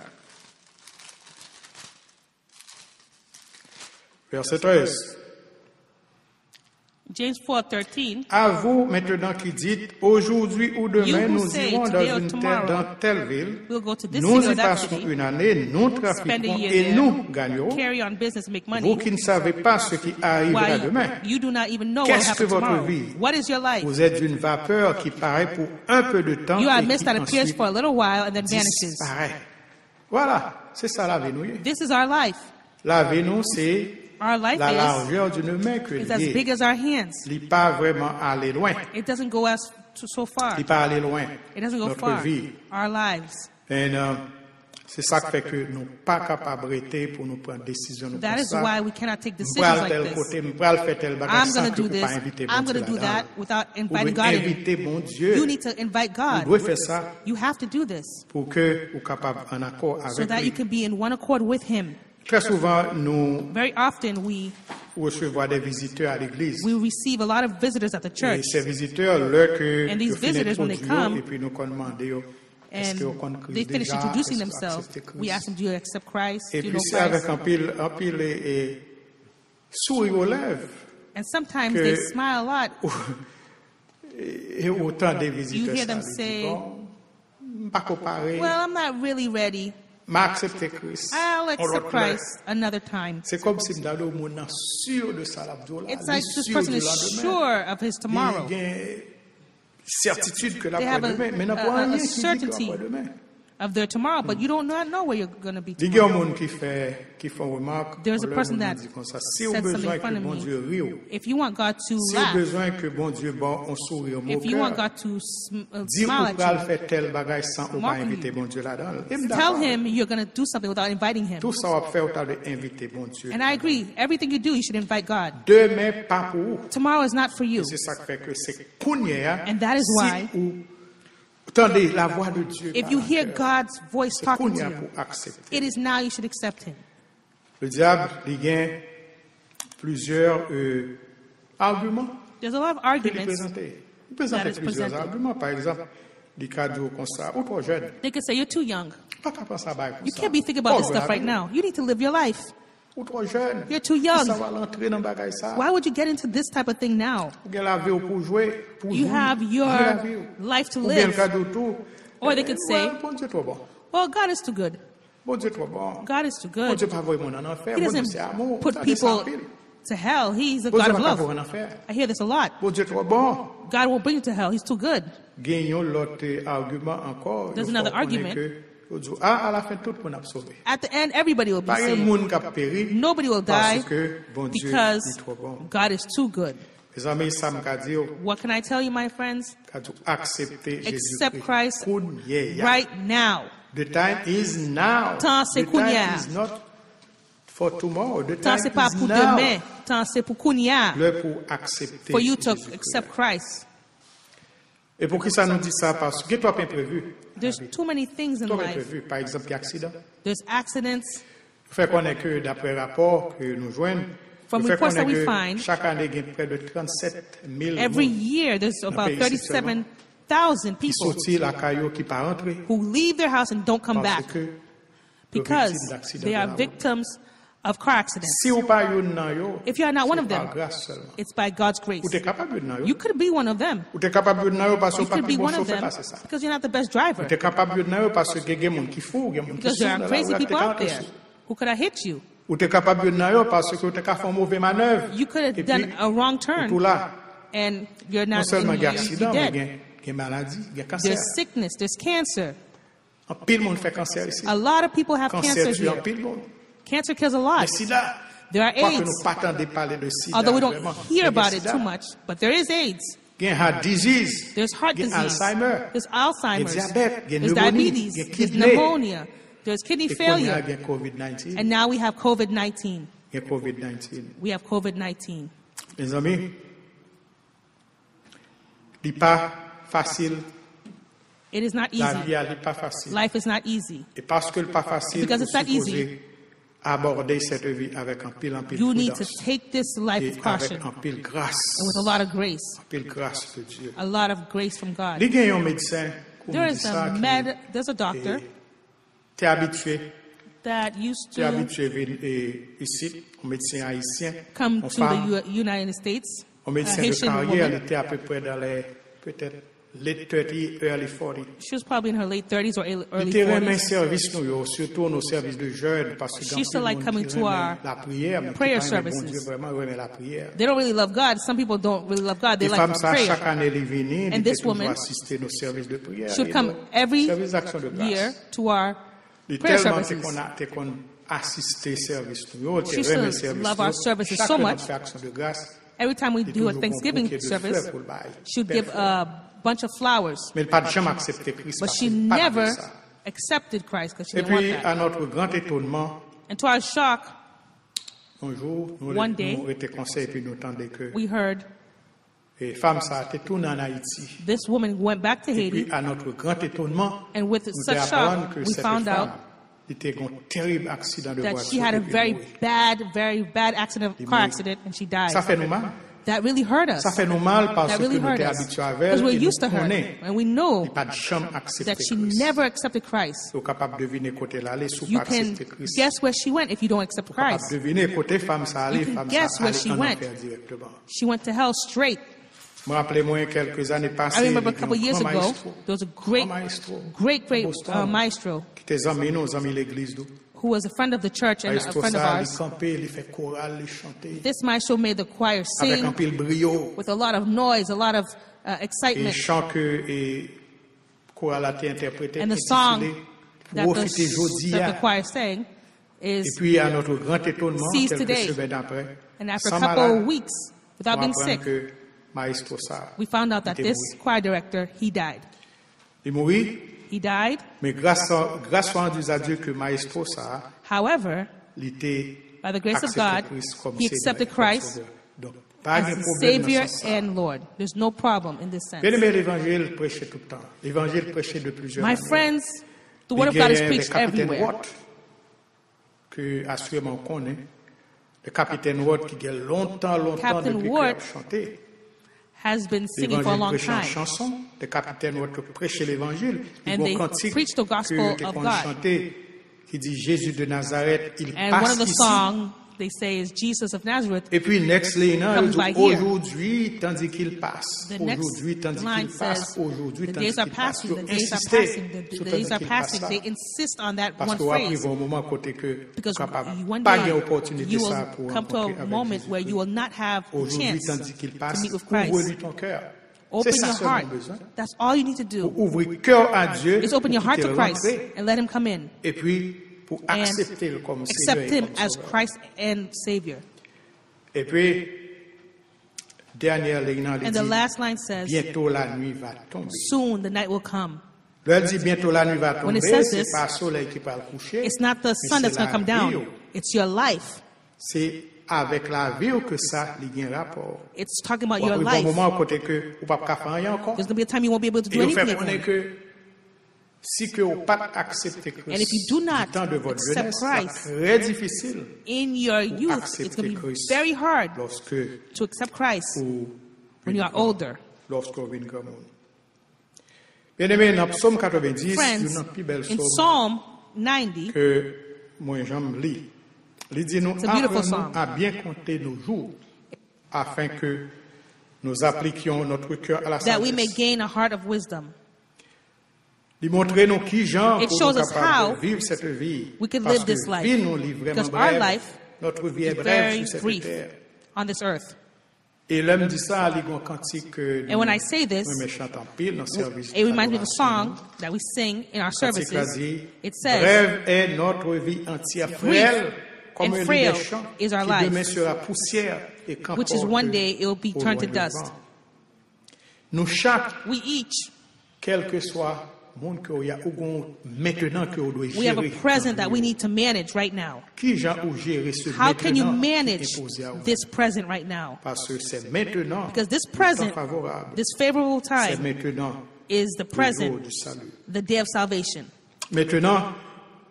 verset 13. James 4:13, À vous maintenant qui dites, aujourd'hui ou demain, You who nous say, irons today or dans telle ville, we'll go to this nous city or y that passerons city, une année, nous spend a trafiquerons year et there, nous gagnerons. carry on business, make Vous money, qui ne savez pas ce qui arrivera while demain, you do not even know what will qu'est-ce que happen votre tomorrow. vie? What is your life? Vous êtes une vapeur qui paraît pour un peu de temps You are a et mist qui that appears ensuite for a little while and then vanishes. disparaît. Voilà, c'est ça la vie. Nous. This is our life. La vie, nous, c'est Our life la is largeur d'une main que as big liée. as our hands. Il n'est pas vraiment aller loin. It doesn't go so far. Il n'est pas aller loin. It doesn't go Notre far. vie. Our lives. Et, c'est ça qui fait que nous ne sommes pas capables d'arrêter pour nous prendre des décisions. Nous That comme is ça. why we cannot take Je decisions vais like tel this. côté, je vais faire tel bagage I'm sans going to que do vous this. pas inviter I'm bon going to Dieu do that là-dedans. without Vous inviting devez God in. inviter bon You Dieu. need to invite Vous God. devez faire ça You have to do this pour que vous soyez capable en accord so avec that you lui. can be in one accord with Him. Très souvent, nous Very often we recevons des visiteurs à l'église. receive a lot of visitors at the Et church. ces visiteurs, là que And these nous finissons visitors, when they d'introduire, come, et puis nous demandons, est-ce que vous And connaissez they Christ finish déjà? introducing Est-ce que vous themselves. acceptez Christ? We ask them, do you accept Christ? Et Do you puis know c'est avec Christ? un pile et sourire aux lèvres. And sometimes que- they smile a lot. Et autant des visiteurs. hear them ça, ils say, disent, bon, pas comparer, Well, I'm not really ready. m'a accepté Christ. I'll On accept l'autre Christ another time. C'est comme si nous au monde sûr de ça, l'abdoula, It's like this sûr person du is lendemain. sure of his tomorrow. Il y a une certitude que They have l'après-demain, mais il n'y a a pas rien qui dit que certainty l'après-demain. of their tomorrow, but you don't know where you're going to be Il y a un tomorrow. monde qui font remarque. There's a on leur person dit that comme ça. Si vous said besoin something in que front of bon me. Dieu rie, If you want God to si vous laugh, besoin que bon Dieu bon on sourit au if you want cœur, God to dis smile ou pas le at faire tel bagage sans ou pas Mock inviter you. bon Dieu là-dedans. Et you, d'accord. tell Him you're going to do something without inviting Him. Tout ça va faire autant d'inviter bon Dieu. And I agree. Everything you do, you should invite God. Demain pas pour vous. Tomorrow is not for you. C'est ça qui fait que c'est Kounia. And that is why, Attendez la voix de Dieu. if par you la hear cœur. God's voice C'est talking to Kounia you, pour accepter. it is now you should accept Him. Le diable, il y a plusieurs arguments There's a lot of qu'il arguments. présente. Il présente that is plusieurs presented. arguments. Par exemple, des cadeaux comme ça, ou trop jeune. They could say, you're too young. Pas qu'à penser à bail comme You ça. can't be thinking about this Pauvre stuff la right vie. now. You need to live your life. Ou trop jeune. You're too young. Ça va l'entrer dans bagage ça. Why would you get into this type of thing now? Ou bien la vie ou pour jouer, pour You jouer, have your jouer la vie. life to Ou bien le live. cadeau tout. Or they could say, Ouais, bon Dieu trop bon. Well, God is too good. Bon Dieu trop bon. God is too Bon good. Dieu pas vraiment en enfer. He Bon Dieu doesn't c'est amour. put Ça descend people pile. to hell. He's a Bon God Dieu of va pas vous en love. enfer. I hear this a lot. Bon Dieu trop bon. God won't bring you to hell. He's too good. Gagnons l'autre argument encore. There's Il faut another connaître argument. que, au Dieu, à la fin, tout le monde a sauvé. At the end, everybody will be Pas un saved. monde qui a péri Nobody will die parce que bon Dieu because est trop bon. God is too good. Mes amis, ça m'a dit, What can I tell you, my friends? accepter Accept Jésus-Christ. Christ Kounyea. right now. The time is now. Temps, c'est The time kounya. is not for tomorrow. The Tant time c'est pas is pour now. demain. Tant c'est pour kounya. L'heure pour accepter For you to Jésus-Christ. accept Christ. Et pour qui ça nous dit ça? Parce que toi, pas imprévu. There's too many things in Toi, pas life. imprévu. Par exemple, il y a accident. There's accidents. Fait qu'on est que d'après rapport que nous joignons, From fait reports qu'on est that we que find, chaque année, il y a près de 37 000 every monde year, there's about pays, c'est 37,000 qui people sortent la caillou qui pas rentré who leave their house and don't come parce back que because victimes d'accidents they de are la route. victims of car accidents. Si ou pas yon nan yo, If you are not one c'est of par them, grâce seulement. it's by God's grace. Ou t'es capable yon nan yo. You could be one of them. Ou t'es capable yon nan yo parce que You ou pas could be bon one of chauffeur them passer ça. because you're not the best driver. Ou t'es capable yon nan yo parce que gen moun qui fou, gen moun qui Because sou there are dans la crazy route, people t'es out capable there sou. who could have hit you. Ou t'es capable yon nan yo parce que t'es capable faire mauvaise manœuvre. You could Et have done puis, a wrong tout turn là, and you're non not seulement in, gen you're accident, mais dead. gen maladie, gen cancer. There's sickness, there's cancer. En pile monde fait cancer ici. A lot of people have Cancer cancer tue en here. pile monde. Cancer kills a Mais lot. sida, There are quoi que AIDS, nous pas tendre parler de sida, although we don't vraiment. hear Mais about it sida, too much, but there is AIDS. gen heart disease, There's heart gen disease. Alzheimer, There's Alzheimer's. gen diabète, gen There's pneumonie, diabetes. gen There's kidney. pneumonia. There's kidney Et qu'on y a failure. gen COVID-19. And now we have COVID-19. Gen COVID-19. We have COVID-19. Mes amis, il n'est pas facile, It is not la easy. vie n'est pas facile. Life is not easy. Et parce que ce n'est pas facile, Because vous it's not easy. supposez aborder cette vie avec un pile You need to prudence take this life et with caution avec un pile grâce, and with a lot of grace. un pile grâce de Dieu. A lot of grace from God. Il y a un médecin qui There dit is ça, there's a doctor tu es habitué, that used tu es to habitué à venir ici, un médecin haïtien, come on to the United States. un A médecin de Haitian carrière, elle woman. était à peu près dans les, peut-être, late 30, early 40. She was probably in her late 30s or early Il était remis 40s. service, nous, surtout nos services de jeunes, parce que She dans used to tout le like monde coming qui to remet our la prière, mais qui prayer pas aimé bon services. Dieu, vraiment remet la prière. They don't really love God. Some people don't really love God. They Les like femmes, ça, chaque prayer. année, elle est venue, elle And était this toujours woman assister nos services de prière. She would et come nos every services d'action de grâce. year to our Et prayer tellement services. t'es qu'on assisté service, nous, She t'es used to remis service. love our nous. services Chaque so année, on much. fait action de grâce. Every time we Et do a toujours Thanksgiving bon bouquet de service, fleurs pour le bail. she would give a bunch of flowers. Mais elle n'a pas jamais accepté Christ. But parce she qu'elle n'a pas never fait ça. accepted Christ because she Et didn't want puis, that. à notre grand étonnement, And to our shock, un jour, nous One day, nous été conseillés et puis nous entendons que we heard les femmes ça a été tournées en Haïti. this woman went back to Et Haiti, puis, à notre grand étonnement, and with nous such apprenons shock, que we cette found femme out était un terrible accident de that voiture. she had a et puis very mourit. bad accident, Et car mourit. accident, and she died. Ça fait nous mal. That really hurt us. Ça fait nous mal parce That que really nous hurt sommes us habitués avec because elle we're et nous used to her, connaissons. and we know Il pas de chambre accepter that she Christ. never accepted Christ. Vous êtes capable de deviner côté là, aller sous You pas can accepter Christ. guess where she went if you don't accept Vous êtes capable Christ. de deviner côté femme ça aller, You can femme guess ça where aller she en went. enfer directement. She went to hell straight. Je me rappelle moi quelques années passées. I remember a il y a couple un years grand ago, maestro, there was a great Boston, maestro qui était amis nous, amis l'église d'où. who was a friend of the church and a Maestro friend of ça, il ours. campait, il fait chorale, il chantait This maestro made the choir avec un sing pile brio. with a lot of noise, a lot of Et excitement. chant que et chorale a été interprété, And the intitulé song that Profiter jodi that the a. choir sang Et is, puis à notre grand étonnement, Cease quelques today. semaines après, and after sans a couple malade, of weeks, without on being apprend sick, que Maestro ça, we found out that était this mort. choir director, he died. Il mourit, He died. mais grâce rendue à Dieu que Maestro ça, However, il était by the grace of accepté God, Christ comme he Seigneur accepted et comme Christ Sauveur. Donc, pas de as problème Savior dans ce sens. and Lord. There's no problem in this sense. Bien aimé, l'évangile prêché tout le temps. L'évangile prêché de plusieurs My manières. friends, the Word of Il y a God is les preached capitaines everywhere. Watt, que assurément on connaît. Le capitaine Watt qui a longtemps Captain depuis qu'il Watt a chanté. Has been singing for a L'évangile long prêché en time. chanson. Le capitaine Watt prêchait l'évangile. And Il y they a un cantique preach the gospel que of qu'on God. chantait qui dit Jésus de Nazareth, il And one passe of the ici. songs they say is Jesus of Nazareth. Et puis, next line, Comes by here. aujourd'hui, tandis qu'il passe. The next Aujourd'hui, tandis line qu'il passe. says, Aujourd'hui, the tandis days are qu'il passe. passing, the Ils days are insistaient passing, the sur days tandis are qu'il passing. passe They ça. insist on that Parce one qu'on arrive phrase. au moment côté que Because capable one pas day gain opportunité you ça will pour come to rencontrer a avec moment Jésus. where you will not have a Aujourd'hui, chance tandis qu'il to passe, meet with Christ. ouvre-lui ton cœur. Open C'est ça your seulement heart. besoin. That's all you need to do. Pour ouvrir cœur à Dieu, Is open your pour heart to qu'il Christ rentre, and let him come in. et puis pour And accepter le comme Seigneur accept et him comme as Sauveur. Christ and Savior. Et puis, dernière ligne, il And the dit, last line says, bientôt la nuit va tomber. soon the night will come. Là, il dit bientôt la nuit va When it tomber, says c'est this, pas le soleil qui va le coucher, It's not the mais sun that's c'est going to come la vie, down. It's your life. C'est avec la vie que ça il y a un rapport. It's talking about Ou your après, life. bon moment côté que ou pas faire rien encore. There's going to be a time you won't be able to Et do vous fait anything connaître again. que si que vous pas accepter Christ, And if you do not du temps de votre accept jeunesse, Christ, c'est très difficile In your pour youth, it's accepter going to be Christ very hard lorsque to accept Christ ou when you are older. lorsqu'on vient grand monde. Bien aimé, dans Psaume 90, il y a Friends, une plus belle in psaume Psalm 90, que moi j'aime lire. Il dit nous It's a beautiful apprenons psalm. à bien compter nos jours afin que nous appliquions notre cœur à la that we may sagesse. gain a heart of wisdom. Il montre nous qui gens It pour shows nous us capables how de vivre cette vie. we can Parce live this que life. vie nous livre vraiment Because our brève. life Notre vie est is brève very sur cette brief terre. on this earth. Et l'homme dit ça, il y a un cantique que And when I say this, nous chantons en pile dans le service. it reminds me of a d'adoration. song that we sing in our Cantique là services. dit, It says, brève est notre vie entière, Brief frêle comme and un lit frail des champs, is our qui life, demain sera poussière et which is one day it will be au turned to loin le dust. vent. Nous chaque, We each, quel que soit monde que y a ou maintenant que on doit we have a gérer. present that we need to manage right now. Qui gens ou gérer ce How can you maintenant qui est manage imposé à vous? this present right now? Parce que c'est maintenant Because this le temps present, favorable. this favorable C'est time maintenant is the le jour present, du salut. the day of salvation. Maintenant,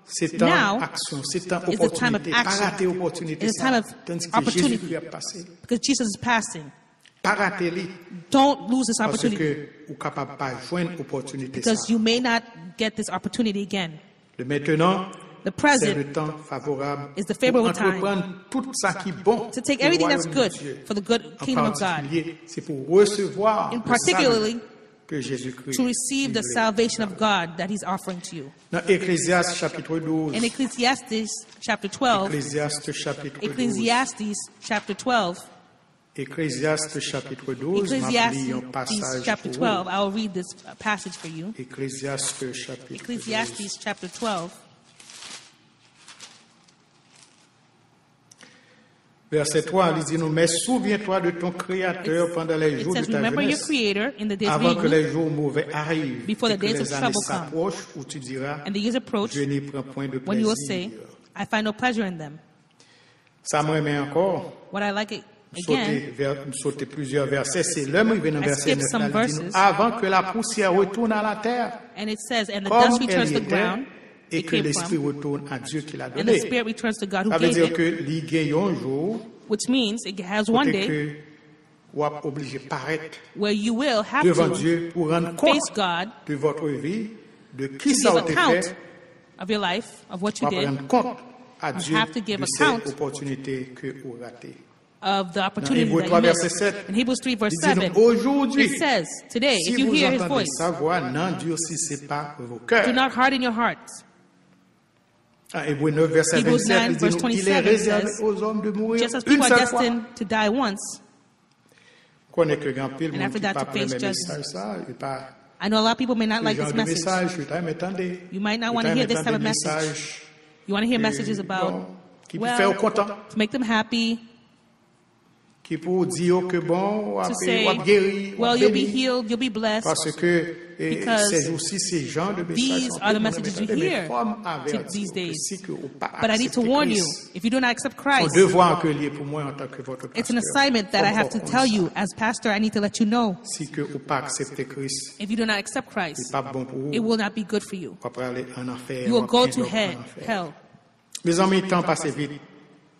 c'est temps Now action, c'est temps is the time of opportunité. Pas action. rater opportunité. It's the ça. time of Tandis que opportunity. Jésus a passé. Because Jesus is passing. Pas rater lui. Don't lose this Parce opportunity que vous ne capable pas joindre opportunité. because ça. you may not get this opportunity again. Le maintenant, The c'est present le temps favorable is the pour favorable time entreprendre tout ça qui est bon. to take pour le everything that's royaume good de Dieu. for the good En kingdom of God, particulier, c'est pour recevoir in le particularly salut que Jésus-Christ to receive the voulait. salvation of God that He's offering to you. Dans Ecclésiaste chapitre 12, In Ecclesiastes chapter 12, Ecclésiaste chapitre 12, Ecclesiastes chapter 12, Ecclésiaste chapitre 12, m'a lu un Ecclesiastes passage chapter pour 12, vous. I will read this passage for you. Ecclésiaste chapitre 12. Ecclesiastes chapter 12, Verset 3, il dit nous, mais souviens-toi de ton Créateur pendant les it jours de says, ta remember your jeunesse, Creator in the days of avant que your youth, les jours mauvais arrivent, Before et the que days of les années trouble come. s'approchent, où tu diras, and the years approach, je n'y prends point de when you will plaisir. say, I find no pleasure in them. Ça me remet encore, What I like it again, sauter plusieurs versets, c'est l'homme qui vient dans I verset skipped 9, some là, il dit, nous, verses. avant que la poussière retourne à la terre, and it says, and the comme dust returns elle to the était, ground et it que came l'Esprit from, retourne à Dieu qui l'a and the donné. Spirit returns to God who Ça veut gave dire it, que il gagne un jour, which means it has one côté day que vous êtes obligé de paraître where you will have devant to Dieu pour rendre compte face God, de votre vie, de qui to ça a give été account fait, of your life, of what you pour did, rendre compte à Dieu have to give de account ces opportunités que vous ratez. of the Dans opportunity Hébreux that 3, you verset missed. 7, In Hebrews 3, verse il dit 7, donc, aujourd'hui, it says, today, si if you vous hear His entendez voice, sa voix, n'endurcissez pas vos do cœurs. not harden your hearts. En Hébreux 9, verset Hebrews 27, 9, il dit verse donc, il est 27 réservé says, aux hommes de mourir Just as une people are seule fois. destined to die once, Connaît que grand pile, And monde after qui that, pas to prend face mes judgment. messages, ça, et pas I know a lot of people may not ce like genre this de message. message, je t'aime attendez. You might not Je want to t'aime hear this type of attendez message. message You want to hear que, messages about, bon, qui peut faire well, content, to make them happy, qui peut dire que bon, to après, say, on guéri, well, on you'll be béni. healed, you'll be blessed. Parce que Because ces jours-ci, ces genres de messages these sont are the tout le monde messages you attendez, mais hear forme avertir these que days. si que vous pas But I need to accepter warn you, Christ, if you do not accept son Christ, devoir que lié pour moi en tant que votre it's an pasteur. assignment that I have to Comme tell ça. you. As pastor, I need to let you know. Si que vous pas accepter Christ, If you do not accept c'est Christ, pas bon pour it vous. will not be good for you. Vous allez aller en enfer. You will vous go allez to en enfer. hell. Mes amis, le temps passe vite.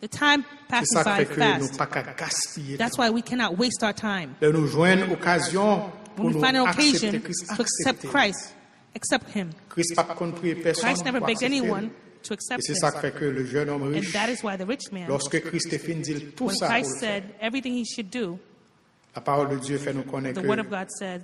The time C'est passes ça qui by fait que nous fast. pas qu'à gaspiller. That's why we cannot waste our time. De nous joindre occasion pour When we nous find an occasion accepter Christ. to accept Christ, accept Him. Christ pas compris personne. Christ never pour begged accepter. anyone to accept Et c'est this. ça qui fait que le jeune homme And riche, that is why the rich man, lorsque Christ est fini de dire tout when ça pour Christ le faire, said everything he should do, la parole de Dieu fait nous connaître the word of que God said,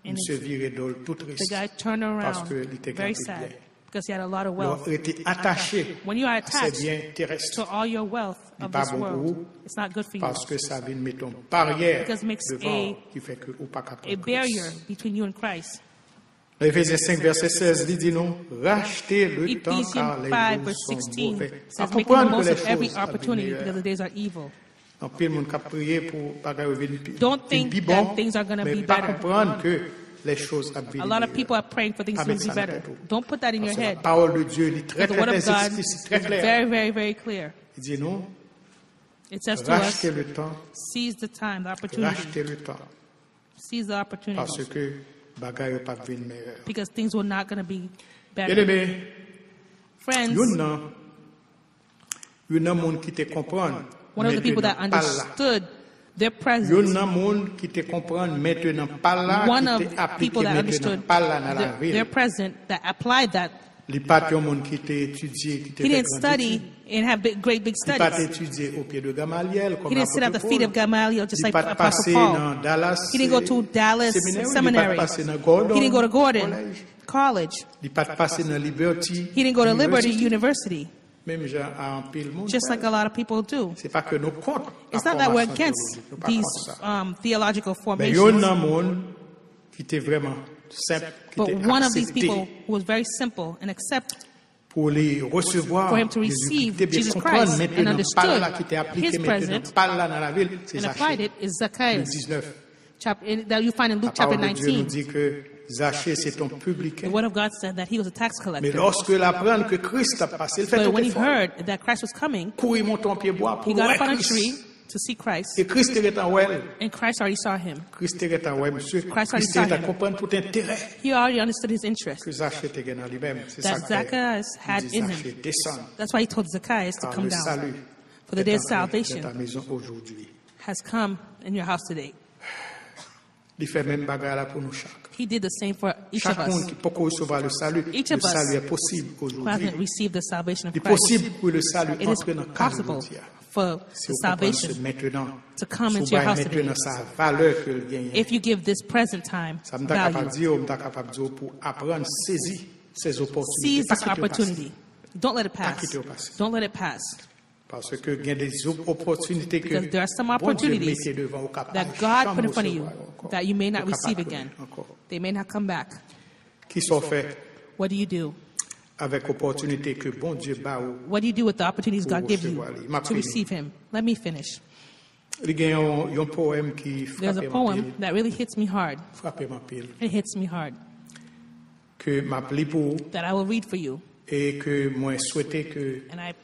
il se virait d'ol tout the triste guy turned parce around qu'il était very gardé sad bien. because he had a lot of Il wealth. était attaché When you are à ses attached biens terrestres to all your wealth of pas this bon pour world, vous, it's not good for you. parce que ça vient mettre une barrière Because it makes devant qui fait que ou pas a capable. barrier between you and Christ. Éphésiens 5, verset 16, il dit non, rachetez le temps car Ephesians les 5 jours verse sont 16 mauvais. À says, making the comprendre que most les of every choses opportunity because the abîment. days are evil. En pile, monde qui a prié pour bagaille revenir Don't think plus that bon, things are gonna mais be pas better. comprendre que les choses A abîment. lot of people are praying for things to Amen, be ça better. n'a pas tout. Don't put that in your Parce que la head. parole de Dieu est très, The très, word of très God explicite, is très clair. very, very, very clear. Il dit non, It says to us, rachetez le temps, seize the time, the opportunity. rachetez le temps, Seize the opportunity. parce que bagaille n'est pas devenir meilleur. Because things were not going to be Bien better. aimé, Friends, il y a un monde qui te comprend. one of the people that maintenant, pas là. understood their Il y presence, a un monde qui te comprend maintenant pas là, one qui of te applique people that maintenant understood pas là dans la their ville. present, that applied that. Il n'y a pas de monde qui t'a étudié, qui t'a He fait didn't grand study étude. and have big Il n'a pas studies. étudié au pied de Gamaliel comme He didn't sit at the l'apôtre feet of Paul. Gamaliel just Il like n'a pas Apostle passé Paul. dans Dallas. He didn't go to Dallas séminaire, il n'a Seminary. pas passé dans Gordon. He didn't go to Gordon College. College. Il n'a pas passé dans Liberty. He didn't go to Liberty University. University, Même gens à un pile monde. just like a lot of people do. C'est pas que nous contre. It's la not that we're formation against théologique. Nous pas these contre ça. theological Mais il y a formations. un monde qui était vraiment simple, qui But était one of these accepté people who was very simple and accept pour les recevoir. for him to Jésus, receive qui était bien Jesus comprendre Christ maintenant, and pas là, understood qui était appliqué his maintenant, present pas là dans la ville, c'est and applied Zachée. it is Le Zacchaeus, 19. that you find in La Luke chapter parole de Dieu nous 19. dit que Zachée, c'est un publicain. The word of God said that he was a tax Mais collector. lorsque il apprend que Christ a passé, il fait But tout when he effort. heard that Christ was coming, Courir monter en pied bois he pour got voir up on a Christ. tree to see Christ, Et Christ était en well. and Christ already saw him. Christ était en well, monsieur. Christ already Christ saw était à him. comprendre tout intérêt He already understood his interest que Zachée était gagné en lui-même. C'est ça that que Zacchaeus had il dit, in Zachée, him. descend. That's why he told Zacchaeus to Car come le down. salut For the day of est entré salvation dans ta maison aujourd'hui. has come in your house today. Il fait même bagarre là pour nous chaque. He did the same for each of Chaque monde us qui peut recevoir le salut, Each le of us salut est possible who aujourd'hui. hasn't received the salvation of Il est Christ. possible pour le salut It is entrer dans le cadre possible de Dieu. for Si the vous comprenez ce salvation maintenant, to come si into vous your voyez house today. maintenant sa valeur que le gagne. If you give this present time Ça me t'a capable de value. dire, on t'a capable de dire pour apprendre, saisir ces opportunités. Seize Pas this quitter au passé. opportunity. Don't let it Pas pass. quitter au passé. Don't let it pass. Parce que il y a des opportunités que Because there are some bon Dieu opportunities mettait devant au capable. that God put in front of you that you may not receive again. Encore. They may not come back. Qui sont faits What do you do? avec opportunité que bon Dieu bat ou What do you do with the opportunities God gives you recevoir. to receive Him? Let me finish. il y a un poème qui There's a frappe ma poem pile, that really hits me hard. frappe ma pile, It hits me hard. que m'a pris pour That I will read for you. et que moi souhaitais que And I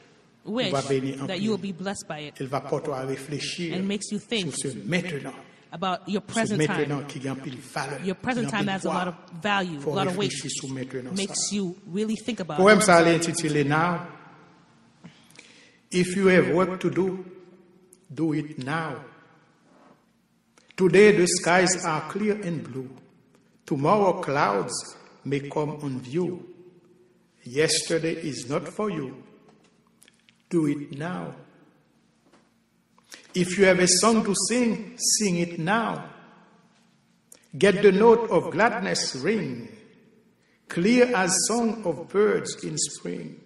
wish va bénir en that pile. you will be blessed by it elle va porter à réfléchir and makes you think sur ce maintenant, about your ce present maintenant time. qui gagne pile valeur, Your present qui time gagne has pile a lot poids. of value, a Faut lot of weight. réfléchir sur maintenant Makes ça. you really think about Poème it. ça est intitulé Now. If you have work to do it now. Today the skies are clear and blue. Tomorrow clouds may come on view. Yesterday is not for you. Do it now. If you have a song to sing, sing it now. Get the note of gladness ring, clear as song of birds in spring.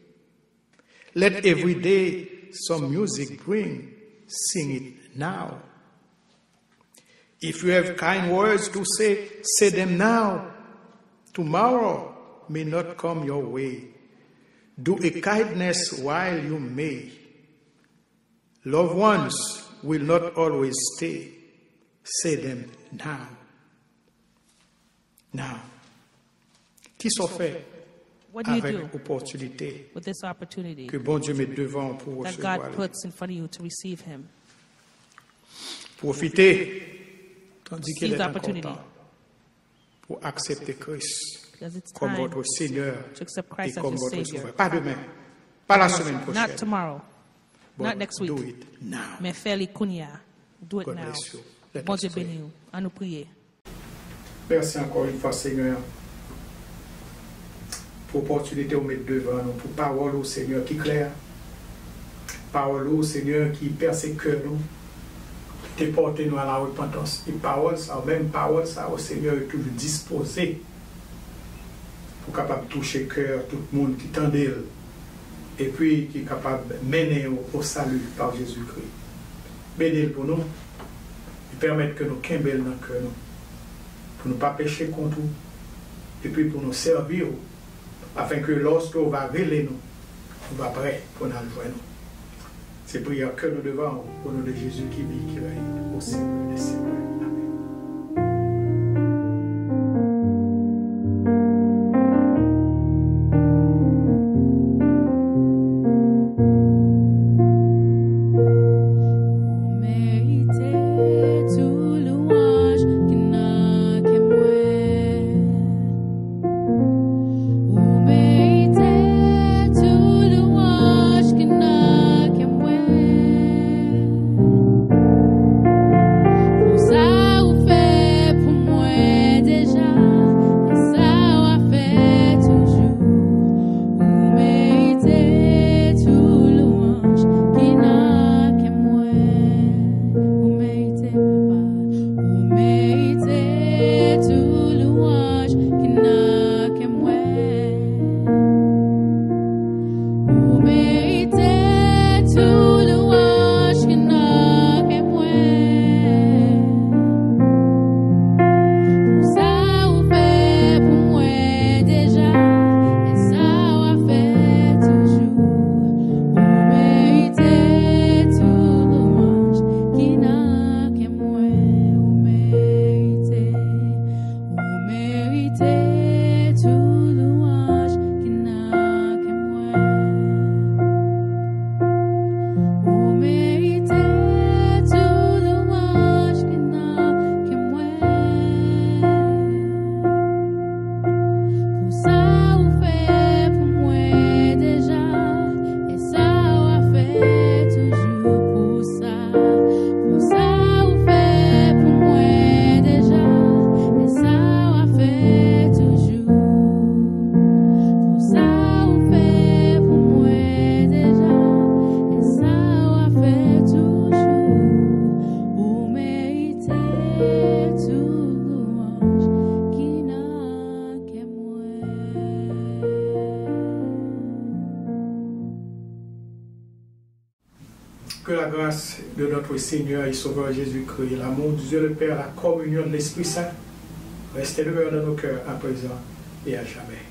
Let every day some music bring, sing it now. If you have kind words to say them now. Tomorrow may not come your way. Do a kindness while you may. Loved ones will not always stay. Say them now. Now. Qui sont faits What do you avec do opportunité with this opportunity que bon Dieu met devant pour that recevoir. God puts in front of you to receive Him? Profitez, tandis qu'il Seize est the encore opportunity. temps pour accepter Christ Because it's comme time votre Seigneur to accept et Christ as comme your votre Savior. Sauveur. Pas demain, pas la semaine prochaine. Not tomorrow, but not next week. Do it now. Mais fais-le kunya. Do it God now. bless you. Let Bon us Dieu pray. béni. À nous prier. Merci encore une fois, Seigneur. pour opportunité au mettre devant nous, pour parole au Seigneur qui claire, parole au Seigneur qui persécute nous, qui porte nous à la repentance. Et parole, ça, même parole, ça, au Seigneur est toujours disposé pour capable de toucher le cœur, tout le monde qui tend d'elle, et puis qui est capable de mener au salut par Jésus-Christ. Bénir pour nous, et permettre que nous quimbel dans le cœur, pour ne pas pécher contre nous, et puis pour nous servir, afin que lorsque on va révéler nous, on va prêt pour nous joindre. C'est prière que nous devons au nom de Jésus qui vit, qui règne au siècle des siècles. Que la grâce de notre Seigneur et Sauveur Jésus-Christ, l'amour de Dieu le Père, la communion de l'Esprit Saint, reste demeure dans nos cœurs à présent et à jamais.